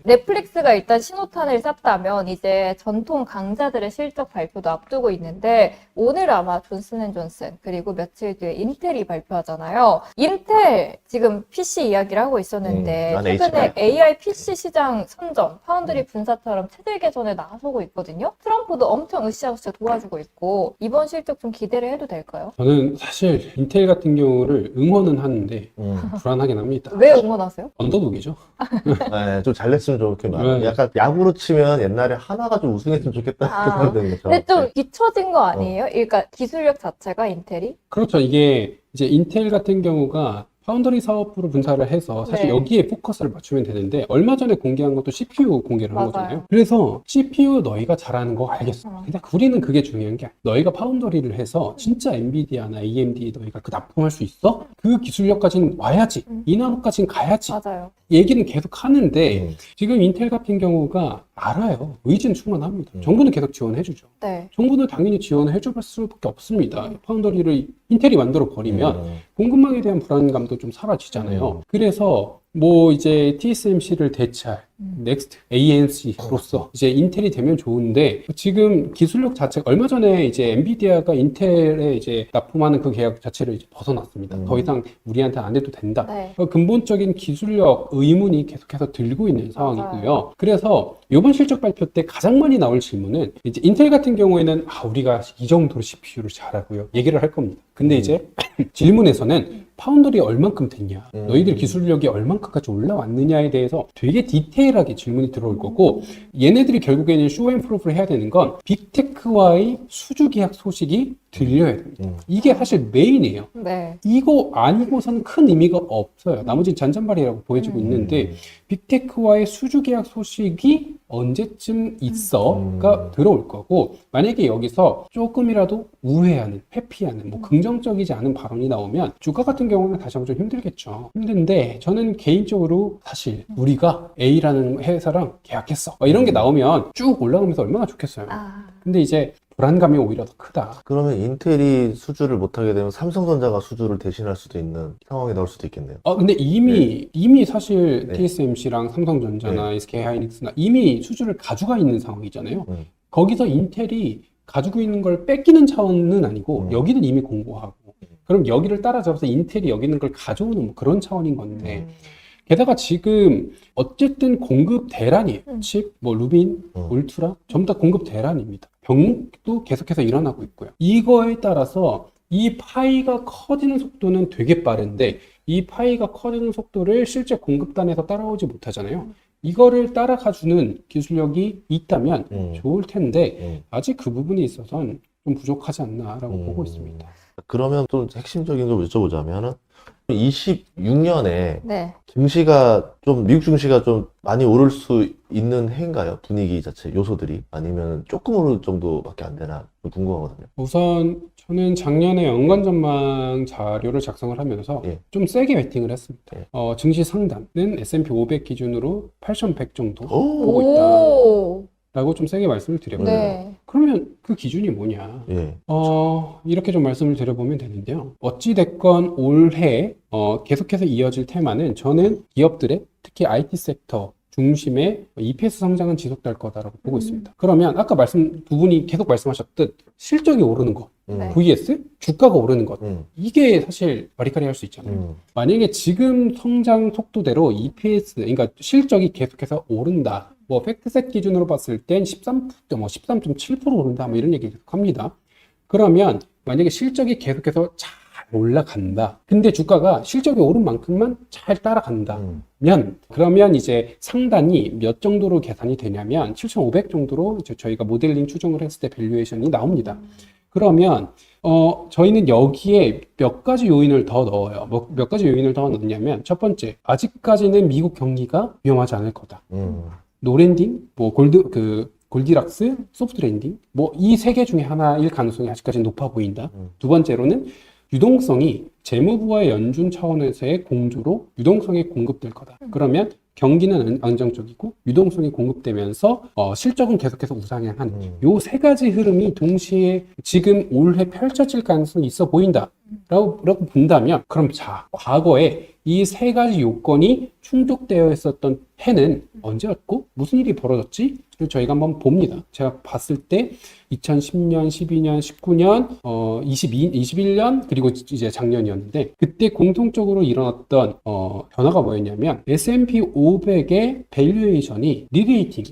넷플릭스가 일단 신호탄을 쐈다면 이제 전통 강자들의 실적 발표도 앞두고 있는데 오늘 아마 존슨앤존슨 그리고 며칠 뒤에 인텔이 발표하잖아요. 인텔 지금 PC 이야기를 하고 있었는데 난 최근에 HP. AI PC 시장 선점, 파운드리 분사처럼 체질 개선에 나서고 있거든요. 트럼프도 엄청 으쌰으쌰 도와주고 있고 이번 실적 좀 기대를 해도 될까요? 저는 사실 인텔 같은 경우를 응원은 하는데 불안하긴 합니다. 왜 응원하세요? 언더독이죠. 네, 좀 잘 냈으면 좋겠나. 네. 약간 야구로 치면 옛날에 하나가 좀 우승했으면 좋겠다. 아, 생각되는 거죠. 근데 좀 뒤처진 거 아니에요? 그러니까 기술력 자체가 인텔이? 그렇죠. 이게 이제 인텔 같은 경우가 파운더리 사업부로 분사를 해서 사실 네. 여기에 포커스를 맞추면 되는데 얼마 전에 공개한 것도 CPU 공개를 한 맞아요. 거잖아요. 그래서 CPU 너희가 잘하는 거 알겠어. 근데 우리는 그게 중요한 게 아니야. 너희가 파운더리를 해서 진짜 엔비디아나 AMD 너희가 그 납품할 수 있어? 그 기술력까지는 와야지. 이나노까지는 가야지. 맞아요. 얘기는 계속 하는데 음. 지금 인텔 같은 경우가 알아요. 의지는 충분합니다. 정부는 계속 지원해주죠. 네. 정부는 당연히 지원해줄 수밖에 없습니다. 파운더리를 인텔이 만들어 버리면 공급망에 대한 불안감도 좀 사라지잖아요. 그래서 뭐 이제 TSMC를 대체할 넥스트 ANC로서 이제 인텔이 되면 좋은데 지금 기술력 자체가 얼마 전에 이제 엔비디아가 인텔에 이제 납품하는 그 계약 자체를 이제 벗어났습니다. 더 이상 우리한테 안 해도 된다. 네. 근본적인 기술력 의문이 계속해서 들고 있는 상황이고요. 그래서 이번 실적 발표 때 가장 많이 나올 질문은 이제 인텔 같은 경우에는 우리가 이 정도로 CPU를 잘하고요. 얘기를 할 겁니다. 근데 이제 질문에서는 파운더리 얼만큼 됐냐, 너희들 기술력이 얼만큼까지 올라왔느냐에 대해서 되게 디테일하게 질문이 들어올 거고 얘네들이 결국에는 쇼앤프로브를 해야 되는 건 빅테크와의 수주 계약 소식이 들려야 됩니다. 이게 사실 메인이에요. 네. 이거 아니고선 큰 의미가 없어요. 나머지는 잔잔바리라고 보여지고 있는데 빅테크와의 수주 계약 소식이 언제쯤 있어가 들어올 거고 만약에 여기서 조금이라도 우회하는, 회피하는, 뭐 긍정적이지 않은 발언이 나오면 주가 같은 경우는 다시 한번 좀 힘들겠죠. 힘든데 저는 개인적으로 사실 우리가 A라는 회사랑 계약했어. 이런 게 나오면 쭉 올라가면서 얼마나 좋겠어요. 근데 이제 불안감이 오히려 더 크다. 그러면 인텔이 수주를 못하게 되면 삼성전자가 수주를 대신할 수도 있는 상황이 나올 수도 있겠네요. 근데 이미 사실 네. TSMC랑 삼성전자나 SK하이닉스나 이미 수주를 가져가 있는 상황이잖아요. 거기서 인텔이 가지고 있는 걸 뺏기는 차원은 아니고 여기는 이미 공고하고 그럼 여기를 따라잡아서 인텔이 여기 있는 걸 가져오는 뭐 그런 차원인 건데 게다가 지금 어쨌든 공급 대란이에요. 칩, 뭐 루빈, 울트라 전부 다 공급 대란입니다. 병목도 계속해서 일어나고 있고요. 이거에 따라서 이 파이가 커지는 속도는 되게 빠른데 이 파이가 커지는 속도를 실제 공급단에서 따라오지 못하잖아요. 이거를 따라가주는 기술력이 있다면 좋을 텐데 아직 그 부분이 있어서는 좀 부족하지 않나라고 보고 있습니다. 그러면 또 핵심적인 걸 여쭤보자면은 26년에 네. 증시가 좀 미국 증시가 좀 많이 오를 수 있는 해인가요? 분위기 자체 요소들이 아니면 조금 오를 정도밖에 안 되나 좀 궁금하거든요. 우선 저는 작년에 연간 전망 자료를 작성을 하면서 예. 좀 세게 베팅을 했습니다. 예. 증시 상단은 S&P 500 기준으로 8,100 정도 오! 보고 있다. 오. 라고 좀 세게 말씀을 드려요. 네. 그러면 그 기준이 뭐냐? 예. 이렇게 좀 말씀을 드려보면 되는데요. 어찌됐건 올해 계속해서 이어질 테마는 저는 기업들의 특히 IT 섹터 중심의 EPS 성장은 지속될 거다라고 보고 있습니다. 그러면 아까 두 분이 계속 말씀하셨듯 실적이 오르는 것, 네. vs 주가가 오르는 것, 이게 사실 바리카리 할 수 있잖아요. 만약에 지금 성장 속도대로 EPS, 그러니까 실적이 계속해서 오른다. 뭐 팩트셋 기준으로 봤을 땐 13.7% 오른다. 뭐 이런 얘기 계속 합니다. 그러면 만약에 실적이 계속해서 잘 올라간다. 근데 주가가 실적이 오른 만큼만 잘 따라간다면 그러면 이제 상단이 몇 정도로 계산이 되냐면 7,500 정도로 이제 저희가 모델링 추정을 했을 때 밸류에이션이 나옵니다. 그러면 저희는 여기에 몇 가지 요인을 더 넣어요. 몇 가지 요인을 더 넣냐면 첫 번째, 아직까지는 미국 경기가 위험하지 않을 거다. 노랜딩, 뭐 골디락스, 소프트 랜딩, 뭐 이 세 개 중에 하나일 가능성이 아직까지는 높아 보인다. 두 번째로는 유동성이 재무부와 연준 차원에서의 공조로 유동성이 공급될 거다. 그러면 경기는 안정적이고 유동성이 공급되면서 실적은 계속해서 우상향하는 요 세 가지 흐름이 동시에 지금 올해 펼쳐질 가능성이 있어 보인다라고 본다면 그럼 자, 과거에 이 세 가지 요건이 충족되어 있었던 해는 언제였고 무슨 일이 벌어졌지? 를 저희가 한번 봅니다. 제가 봤을 때 2010년, 12년, 19년, 21년 그리고 이제 작년이었는데 그때 공통적으로 일어났던 변화가 뭐였냐면 S&P 500의 밸류에이션이 리레이팅.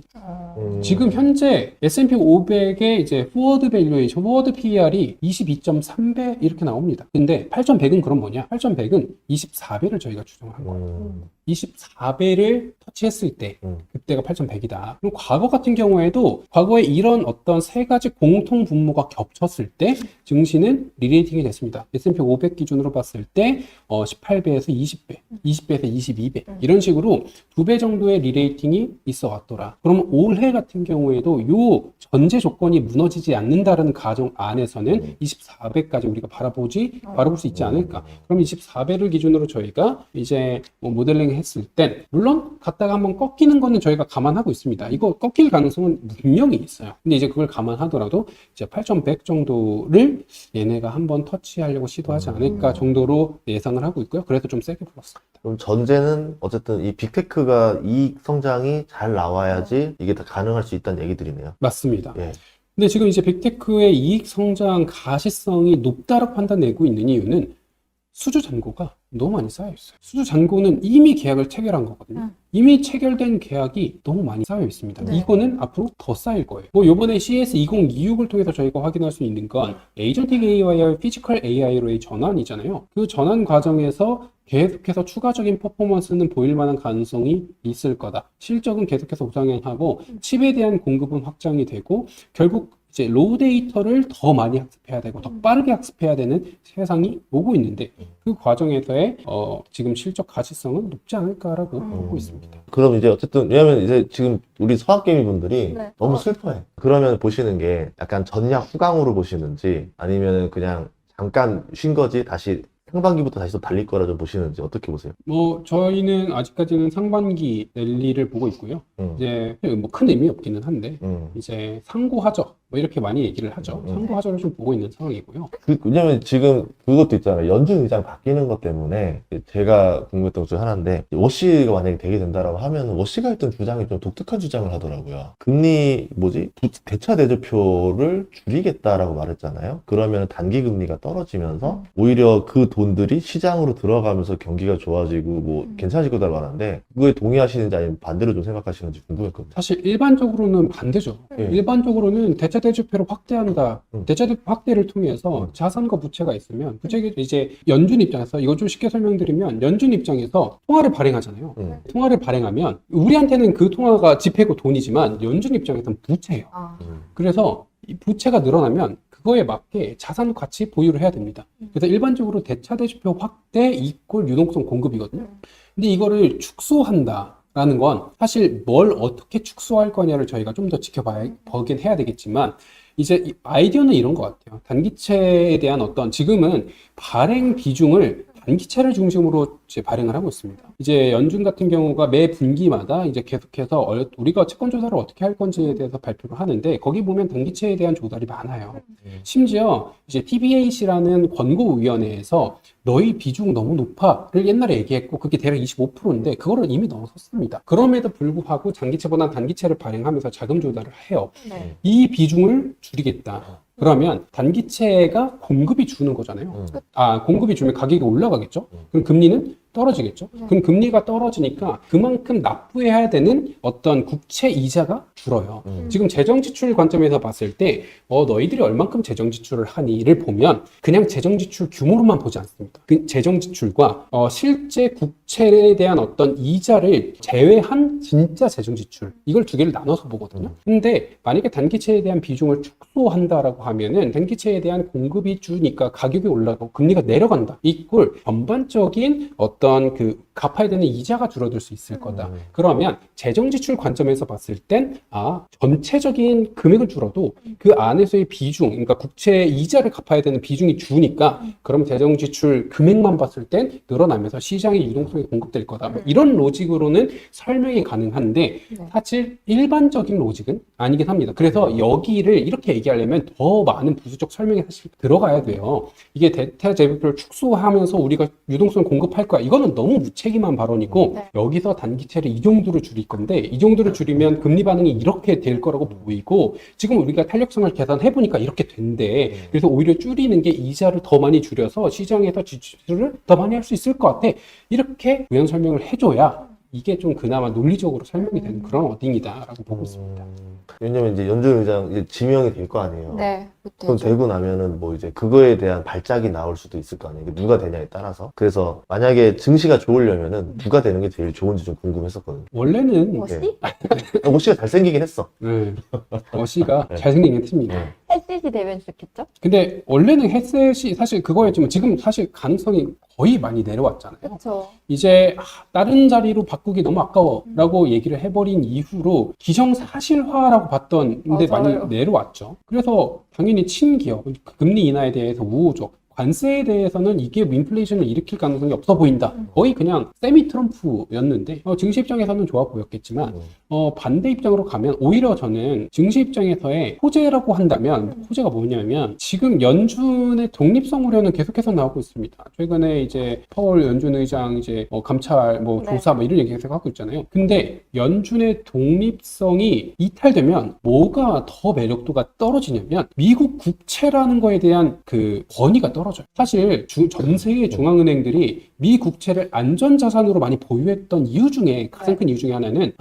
지금 현재 S&P 500의 이제 포워드 밸류에이션, 포워드 PER이 22.3배 이렇게 나옵니다. 근데 8,100은 그럼 뭐냐? 8,100은 24배를 저희가 추정한 거예요. 24배를 터치했을 때 그때가 8,100이다. 그럼 과거 같은 경우에도 과거에 이런 어떤 세 가지 공통 분모가 겹쳤을 때 증시는 리레이팅이 됐습니다. S&P 500 기준으로 봤을 때 18배에서 20배, 20배에서 22배 이런 식으로 2배 정도의 리레이팅이 있어 왔더라. 그럼 올해 같은 경우에도 요 전제 조건이 무너지지 않는다는 가정 안에서는 24배까지 우리가 바라볼 수 있지 않을까. 그럼 24배를 기준으로 저희가 이제 모델링 했을 땐 물론 갔다가 한번 꺾이는 거는 저희가 감안하고 있습니다. 이거 꺾일 가능성은 분명히 있어요. 근데 이제 그걸 감안하더라도 이제 8,100 정도를 얘네가 한번 터치하려고 시도하지 않을까 정도로 예상을 하고 있고요. 그래서 좀 세게 불었습니다. 그럼 전제는 어쨌든 이 빅테크가 이익 성장이 잘 나와야지 이게 다 가능할 수 있다는 얘기들이네요. 맞습니다. 예. 근데 지금 이제 빅테크의 이익 성장 가시성이 높다라고 판단내고 있는 이유는 수주 잔고가 너무 많이 쌓여 있어요. 수주 잔고는 이미 계약을 체결한 거거든요. 이미 체결된 계약이 너무 많이 쌓여 있습니다. 네. 이거는 앞으로 더 쌓일 거예요. 뭐 요번에 CS 2026을 통해서 저희가 확인할 수 있는 건 에이전틱 AI와 피지컬 AI로의 전환이잖아요. 그 전환 과정에서 계속해서 추가적인 퍼포먼스는 보일 만한 가능성이 있을 거다. 실적은 계속해서 우상향하고 칩에 대한 공급은 확장이 되고 결국 이제 로우 데이터를 더 많이 학습해야 되고 더 빠르게 학습해야 되는 세상이 오고 있는데 그 과정에서의 지금 실적 가시성은 높지 않을까라고 보고 있습니다. 그럼 이제 어쨌든 왜냐면 이제 지금 우리 서학개미 분들이 네. 너무 슬퍼해. 그러면 보시는 게 약간 전략 후강으로 보시는지 아니면 그냥 잠깐 쉰 거지 다시 상반기부터 다시 또 달릴 거라 좀 보시는지 어떻게 보세요? 뭐 저희는 아직까지는 상반기 랠리를 보고 있고요. 이제 뭐 큰 의미 없기는 한데 이제 상고하저 뭐 이렇게 많이 얘기를 하죠. 상고하저를 좀 보고 있는 상황이고요. 왜냐면 지금 그것도 있잖아요. 연준 의장 바뀌는 것 때문에 제가 궁금했던 것 중 하나인데 워시가 만약에 되게 된다라고 하면 워시가 했던 주장이 좀 독특한 주장을 하더라고요. 금리 대차 대조표를 줄이겠다라고 말했잖아요. 그러면 단기 금리가 떨어지면서 오히려 그 돈들이 시장으로 들어가면서 경기가 좋아지고 뭐 괜찮아질 거다라고 하는데 그거에 동의하시는지 아니면 반대로 좀 생각하시는지 궁금했거든요. 사실 일반적으로는 반대죠. 예. 일반적으로는 대차 대조표를 확대한다. 대차 대조 확대를 통해서 자산과 부채가 있으면 부채가 이제 연준 입장에서 이거 좀 쉽게 설명드리면 연준 입장에서 통화를 발행하잖아요. 통화를 발행하면 우리한테는 그 통화가 지폐고 돈이지만 연준 입장에서는 부채예요. 그래서 이 부채가 늘어나면 그거에 맞게 자산 가치 보유를 해야 됩니다. 그래서 일반적으로 대차 대조표 확대 이꼴 유동성 공급이거든요. 근데 이거를 축소한다라는 건 사실 뭘 어떻게 축소할 거냐를 저희가 좀 더 지켜보긴 해야 되겠지만 이제 이 아이디어는 이런 것 같아요. 단기채에 대한 어떤 지금은 발행 비중을 단기채를 중심으로 이제 발행을 하고 있습니다. 이제 연준 같은 경우가 매 분기마다 이제 계속해서 우리가 채권 조달을 어떻게 할 건지에 대해서 발표를 하는데 거기 보면 단기채에 대한 조달이 많아요. 심지어 이제 TBAC라는 권고위원회에서 너희 비중 너무 높아를 옛날에 얘기했고 그게 대략 25%인데 그거를 이미 넘어섰습니다. 그럼에도 불구하고 장기채보다 단기채를 발행하면서 자금 조달을 해요. 네. 이 비중을 줄이겠다. 그러면 단기채가 공급이 주는 거잖아요. 공급이 주면 가격이 올라가겠죠? 그럼 금리는 떨어지겠죠? 그럼 금리가 떨어지니까 그만큼 납부해야 되는 어떤 국채 이자가 줄어요. 지금 재정 지출 관점에서 봤을 때 너희들이 얼만큼 재정 지출을 하니를 보면 그냥 재정 지출 규모로만 보지 않습니다. 그 재정 지출과 실제 국채에 대한 어떤 이자를 제외한 진짜 재정 지출 이걸 두 개를 나눠서 보거든요. 근데 만약에 단기채에 대한 비중을 축소한다라고 하면은 단기채에 대한 공급이 주니까 가격이 올라가고 금리가 내려간다. 이꼴 전반적인 어떤 그 갚아야 되는 이자가 줄어들 수 있을 거다. 그러면 재정 지출 관점에서 봤을 땐 전체적인 금액은 줄어도 그 안에서의 비중, 그러니까 국채 이자를 갚아야 되는 비중이 주니까 그럼 재정 지출 금액만 봤을 땐 늘어나면서 시장의 유동성이 공급될 거다. 뭐 이런 로직으로는 설명이 가능한데 사실 일반적인 로직은 아니긴 합니다. 그래서 여기를 이렇게 얘기하려면 더 많은 부수적 설명이 사실 들어가야 돼요. 이게 대차 대조표를 축소하면서 우리가 유동성 공급할 거야. 이거는 너무 무책임한 발언이고 여기서 단기채를 이 정도로 줄일 건데 이 정도로 줄이면 금리 반응이 이렇게 될 거라고 보이고 지금 우리가 탄력성을 계산해 보니까 이렇게 된대. 그래서 오히려 줄이는 게 이자를 더 많이 줄여서 시장에서 지출을 더 많이 할 수 있을 것 같아. 이렇게 부연 설명을 해줘야 이게 좀 그나마 논리적으로 설명이 되는 그런 워딩이다라고 보고 있습니다. 왜냐면 이제 연준 의장 이제 지명이 될 거 아니에요. 네, 그럼 되고 나면은 뭐 이제 그거에 대한 발작이 나올 수도 있을 거 아니에요. 누가 되냐에 따라서. 그래서 만약에 증시가 좋으려면은 누가 되는 게 제일 좋은지 좀 궁금했었거든요. 원래는 워시? 모씨가 잘생기긴 했어. 네, 워시가 네. 잘생긴 했습니다. 네. 햇빛이 되면 좋겠죠? 근데 원래는 헤셋이 사실 그거였지만 지금 사실 가능성이 거의 많이 내려왔잖아요. 그렇죠. 이제 다른 자리로 바꾸기 너무 아까워라고 얘기를 해버린 이후로 기정사실화라고 봤던 근데 맞아요. 많이 내려왔죠. 그래서 당연히 친기업, 금리 인하에 대해서 우호적, 관세에 대해서는 이게 인플레이션을 일으킬 가능성이 없어 보인다. 거의 그냥 세미 트럼프였는데 증시 입장에서는 좋아 보였겠지만 반대 입장으로 가면 오히려 저는 증시 입장에서의 호재라고 한다면 호재가 뭐냐면 지금 연준의 독립성 우려는 계속해서 나오고 있습니다. 최근에 이제 파월 연준 의장 이제 감찰 뭐 네. 조사 뭐 이런 얘기 계속 하고 있잖아요. 근데 연준의 독립성이 이탈되면 뭐가 더 매력도가 떨어지냐면 미국 국채라는 거에 대한 그 권위가 떨어져요. 사실 전 세계 중앙은행들이 미 국채를 안전자산으로 많이 보유했던 이유 중에 가장 큰 이유 중에 하나는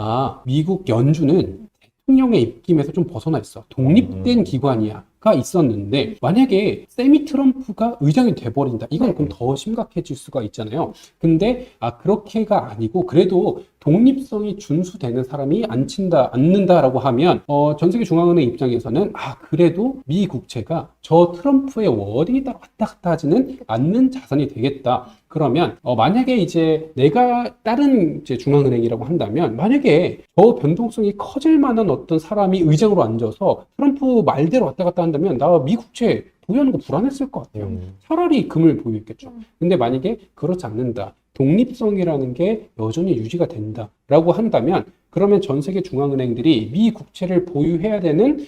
미국 연준은 대통령의 입김에서 좀 벗어나 있어. 독립된 기관이야가 있었는데 만약에 세미 트럼프가 의장이 돼버린다. 이건 그럼 더 심각해질 수가 있잖아요. 근데 그렇게가 아니고 그래도 독립성이 준수되는 사람이 앉는다라고 하면 전 세계 중앙은행 입장에서는 그래도 미 국채가 저 트럼프의 워딩에 따라 왔다 갔다 하지는 않는 자산이 되겠다. 그러면 만약에 이제 내가 다른 이제 중앙은행이라고 한다면 만약에 저 변동성이 커질 만한 어떤 사람이 의장으로 앉아서 트럼프 말대로 왔다 갔다 한다면 나 미 국채 보유하는 거 불안했을 것 같아요. 차라리 금을 보유했겠죠. 근데 만약에 그렇지 않는다. 독립성이라는 게 여전히 유지가 된다라고 한다면 그러면 전 세계 중앙은행들이 미 국채를 보유해야 되는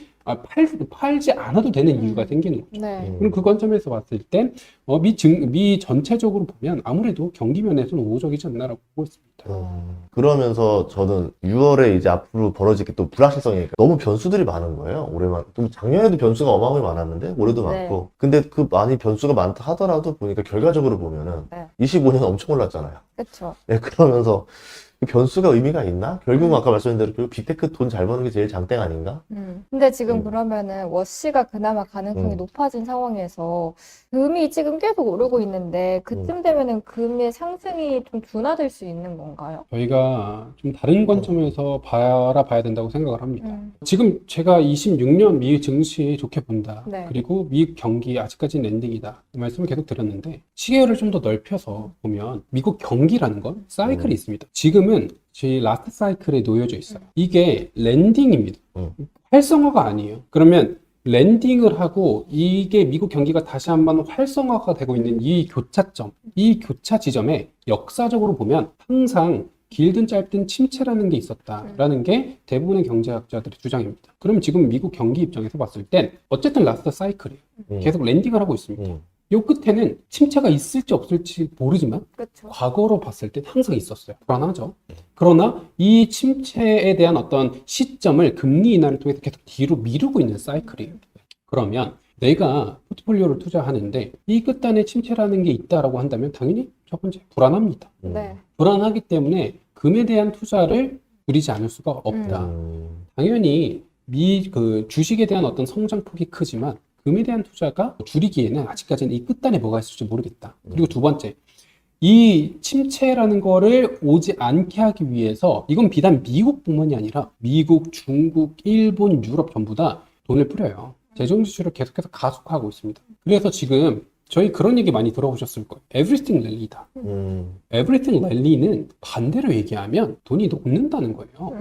팔지 않아도 되는 이유가 생기는 거죠. 네. 그럼 그 관점에서 봤을 땐 미 전체적으로 보면 아무래도 경기 면에서는 우호적이지 않나라고 보고 있습니다. 그러면서 저는 6월에 이제 앞으로 벌어지게 또 불확실성이니까 너무 변수들이 많은 거예요. 올해만. 또 작년에도 변수가 어마어마하게 많았는데 올해도 네. 많고. 근데 그 많이 변수가 많다 하더라도 보니까 결과적으로 보면은 네. 25년 엄청 올랐잖아요. 그렇죠. 네, 그러면서 그 변수가 의미가 있나? 결국은 아까 말씀드린 대로 결국 빅테크 돈 잘 버는 게 제일 장땡 아닌가? 근데 지금 음. 그러면은 워시가 그나마 가능성이 음. 높아진 상황에서 금이 지금 계속 오르고 있는데 그쯤 되면은 금의 상승이 좀 둔화될 수 있는 건가요? 저희가 좀 다른 관점에서 바라봐야 된다고 생각을 합니다. 음. 지금 제가 26년 미 증시 좋게 본다. 네. 그리고 미 경기 아직까지는 랜딩이다. 이 말씀을 계속 드렸는데 시계를 좀 더 넓혀서 보면 미국 경기라는 건 사이클이 있습니다. 지금은 저희 라스트 사이클에 놓여져 있어요. 이게 랜딩입니다. 활성화가 아니에요. 그러면 랜딩을 하고 이게 미국 경기가 다시 한번 활성화가 되고 있는 이 교차점, 이 교차 지점에 역사적으로 보면 항상 길든 짧든 침체라는 게 있었다라는 게 대부분의 경제학자들의 주장입니다. 그럼 지금 미국 경기 입장에서 봤을 땐 어쨌든 라스트 사이클이에요. 계속 랜딩을 하고 있습니다. 요 끝에는 침체가 있을지 없을지 모르지만 그렇죠. 과거로 봤을 땐 항상 있었어요. 불안하죠. 그러나 이 침체에 대한 어떤 시점을 금리 인하를 통해서 계속 뒤로 미루고 있는 사이클이에요. 그러면 내가 포트폴리오를 투자하는데 이 끝단에 침체라는 게 있다라고 한다면 당연히 첫 번째 불안합니다. 네. 불안하기 때문에 금에 대한 투자를 줄이지 않을 수가 없다. 당연히 그 주식에 대한 어떤 성장폭이 크지만 금에 대한 투자가 줄이기에는 아직까지는 이 끝단에 뭐가 있을지 모르겠다. 그리고 두 번째, 이 침체라는 거를 오지 않게 하기 위해서 이건 비단 미국뿐만이 아니라 미국, 중국, 일본, 유럽 전부 다 돈을 뿌려요. 재정 지출을 계속해서 가속화하고 있습니다. 그래서 지금 저희 그런 얘기 많이 들어보셨을 거예요. Everything Rally다. Everything Rally는 반대로 얘기하면 돈이 녹는다는 거예요.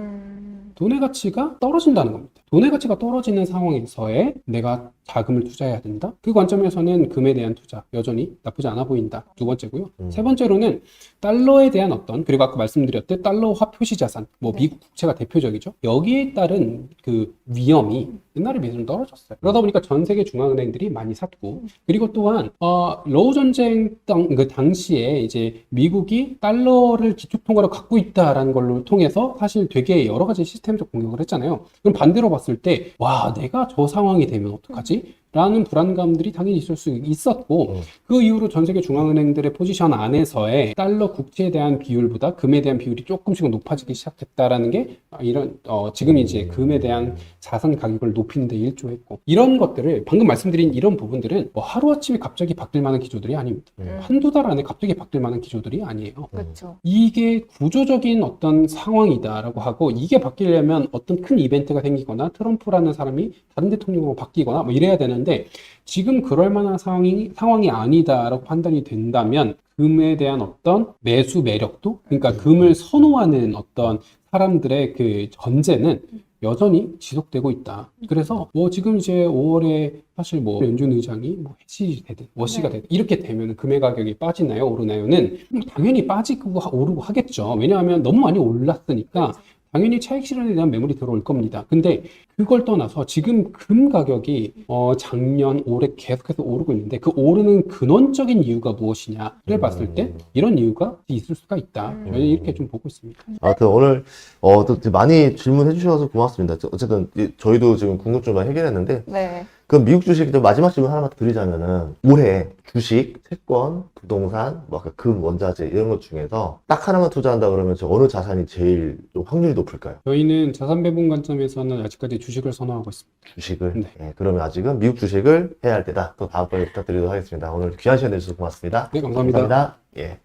돈의 가치가 떨어진다는 겁니다. 돈의 가치가 떨어지는 상황에서의 내가 자금을 투자해야 된다. 그 관점에서는 금에 대한 투자 여전히 나쁘지 않아 보인다. 두 번째고요. 세 번째로는 달러에 대한 그리고 아까 말씀드렸듯 달러화 표시 자산, 미국 국채가 대표적이죠. 여기에 따른 그 위험이 옛날에 비해서 좀 떨어졌어요. 그러다 보니까 전 세계 중앙은행들이 많이 샀고, 그리고 또한 러우 전쟁 그 당시에 이제 미국이 달러를 기축통화로 갖고 있다라는 걸로 통해서 사실 되게 여러 가지 시스템적 공격을 했잖아요. 그럼 반대로 봤을 때, 와, 내가 저 상황이 되면 어떡하지? 라는 불안감들이 당연히 있을 수 있었고 그 이후로 전 세계 중앙은행들의 포지션 안에서의 달러 국채에 대한 비율보다 금에 대한 비율이 조금씩은 높아지기 시작했다라는 게 이런 지금 이제 금에 대한 자산 가격을 높이는 데 일조했고 이런 것들을 방금 말씀드린 이런 부분들은 뭐 하루아침에 갑자기 바뀔 만한 기조들이 아닙니다. 한두 달 안에 갑자기 바뀔 만한 기조들이 아니에요. 그렇죠. 이게 구조적인 어떤 상황이다라고 하고 이게 바뀌려면 어떤 큰 이벤트가 생기거나 트럼프라는 사람이 다른 대통령으로 바뀌거나 뭐 이래야 되는데 지금 그럴 만한 상황이 아니다라고 판단이 된다면 금에 대한 어떤 매수 매력도 그러니까 금을 선호하는 어떤 사람들의 그 전제는 여전히 지속되고 있다. 그래서 뭐 지금 이제 5월에 사실 뭐 연준 의장이 뭐 해시 되든 워시가 되든 이렇게 되면 금의 가격이 빠지나요? 오르나요?는 당연히 빠지고 오르고 하겠죠. 왜냐하면 너무 많이 올랐으니까 당연히 차익 실현에 대한 매물이 들어올 겁니다. 근데 그걸 떠나서 지금 금 가격이 작년, 올해 계속해서 오르고 있는데 그 오르는 근원적인 이유가 무엇이냐를 봤을 때 이런 이유가 있을 수가 있다. 저는 이렇게 좀 보고 있습니다. 아무튼 오늘 또 많이 질문해 주셔서 고맙습니다. 어쨌든 저희도 지금 궁금증을 해결했는데 네. 그럼 미국 주식 마지막 질문 하나만 드리자면은 올해 주식, 채권, 부동산, 뭐 아까 금, 원자재 이런 것 중에서 딱 하나만 투자한다 그러면 저 어느 자산이 제일 좀 확률이 높을까요? 저희는 자산 배분 관점에서는 아직까지 주식을 선호하고 있습니다. 주식을. 네. 예, 그러면 아직은 미국 주식을 해야 할 때다. 또 다음번에 부탁드리도록 하겠습니다. 오늘 귀한 시간 내주셔서 고맙습니다. 네, 감사합니다. 감사합니다. 예.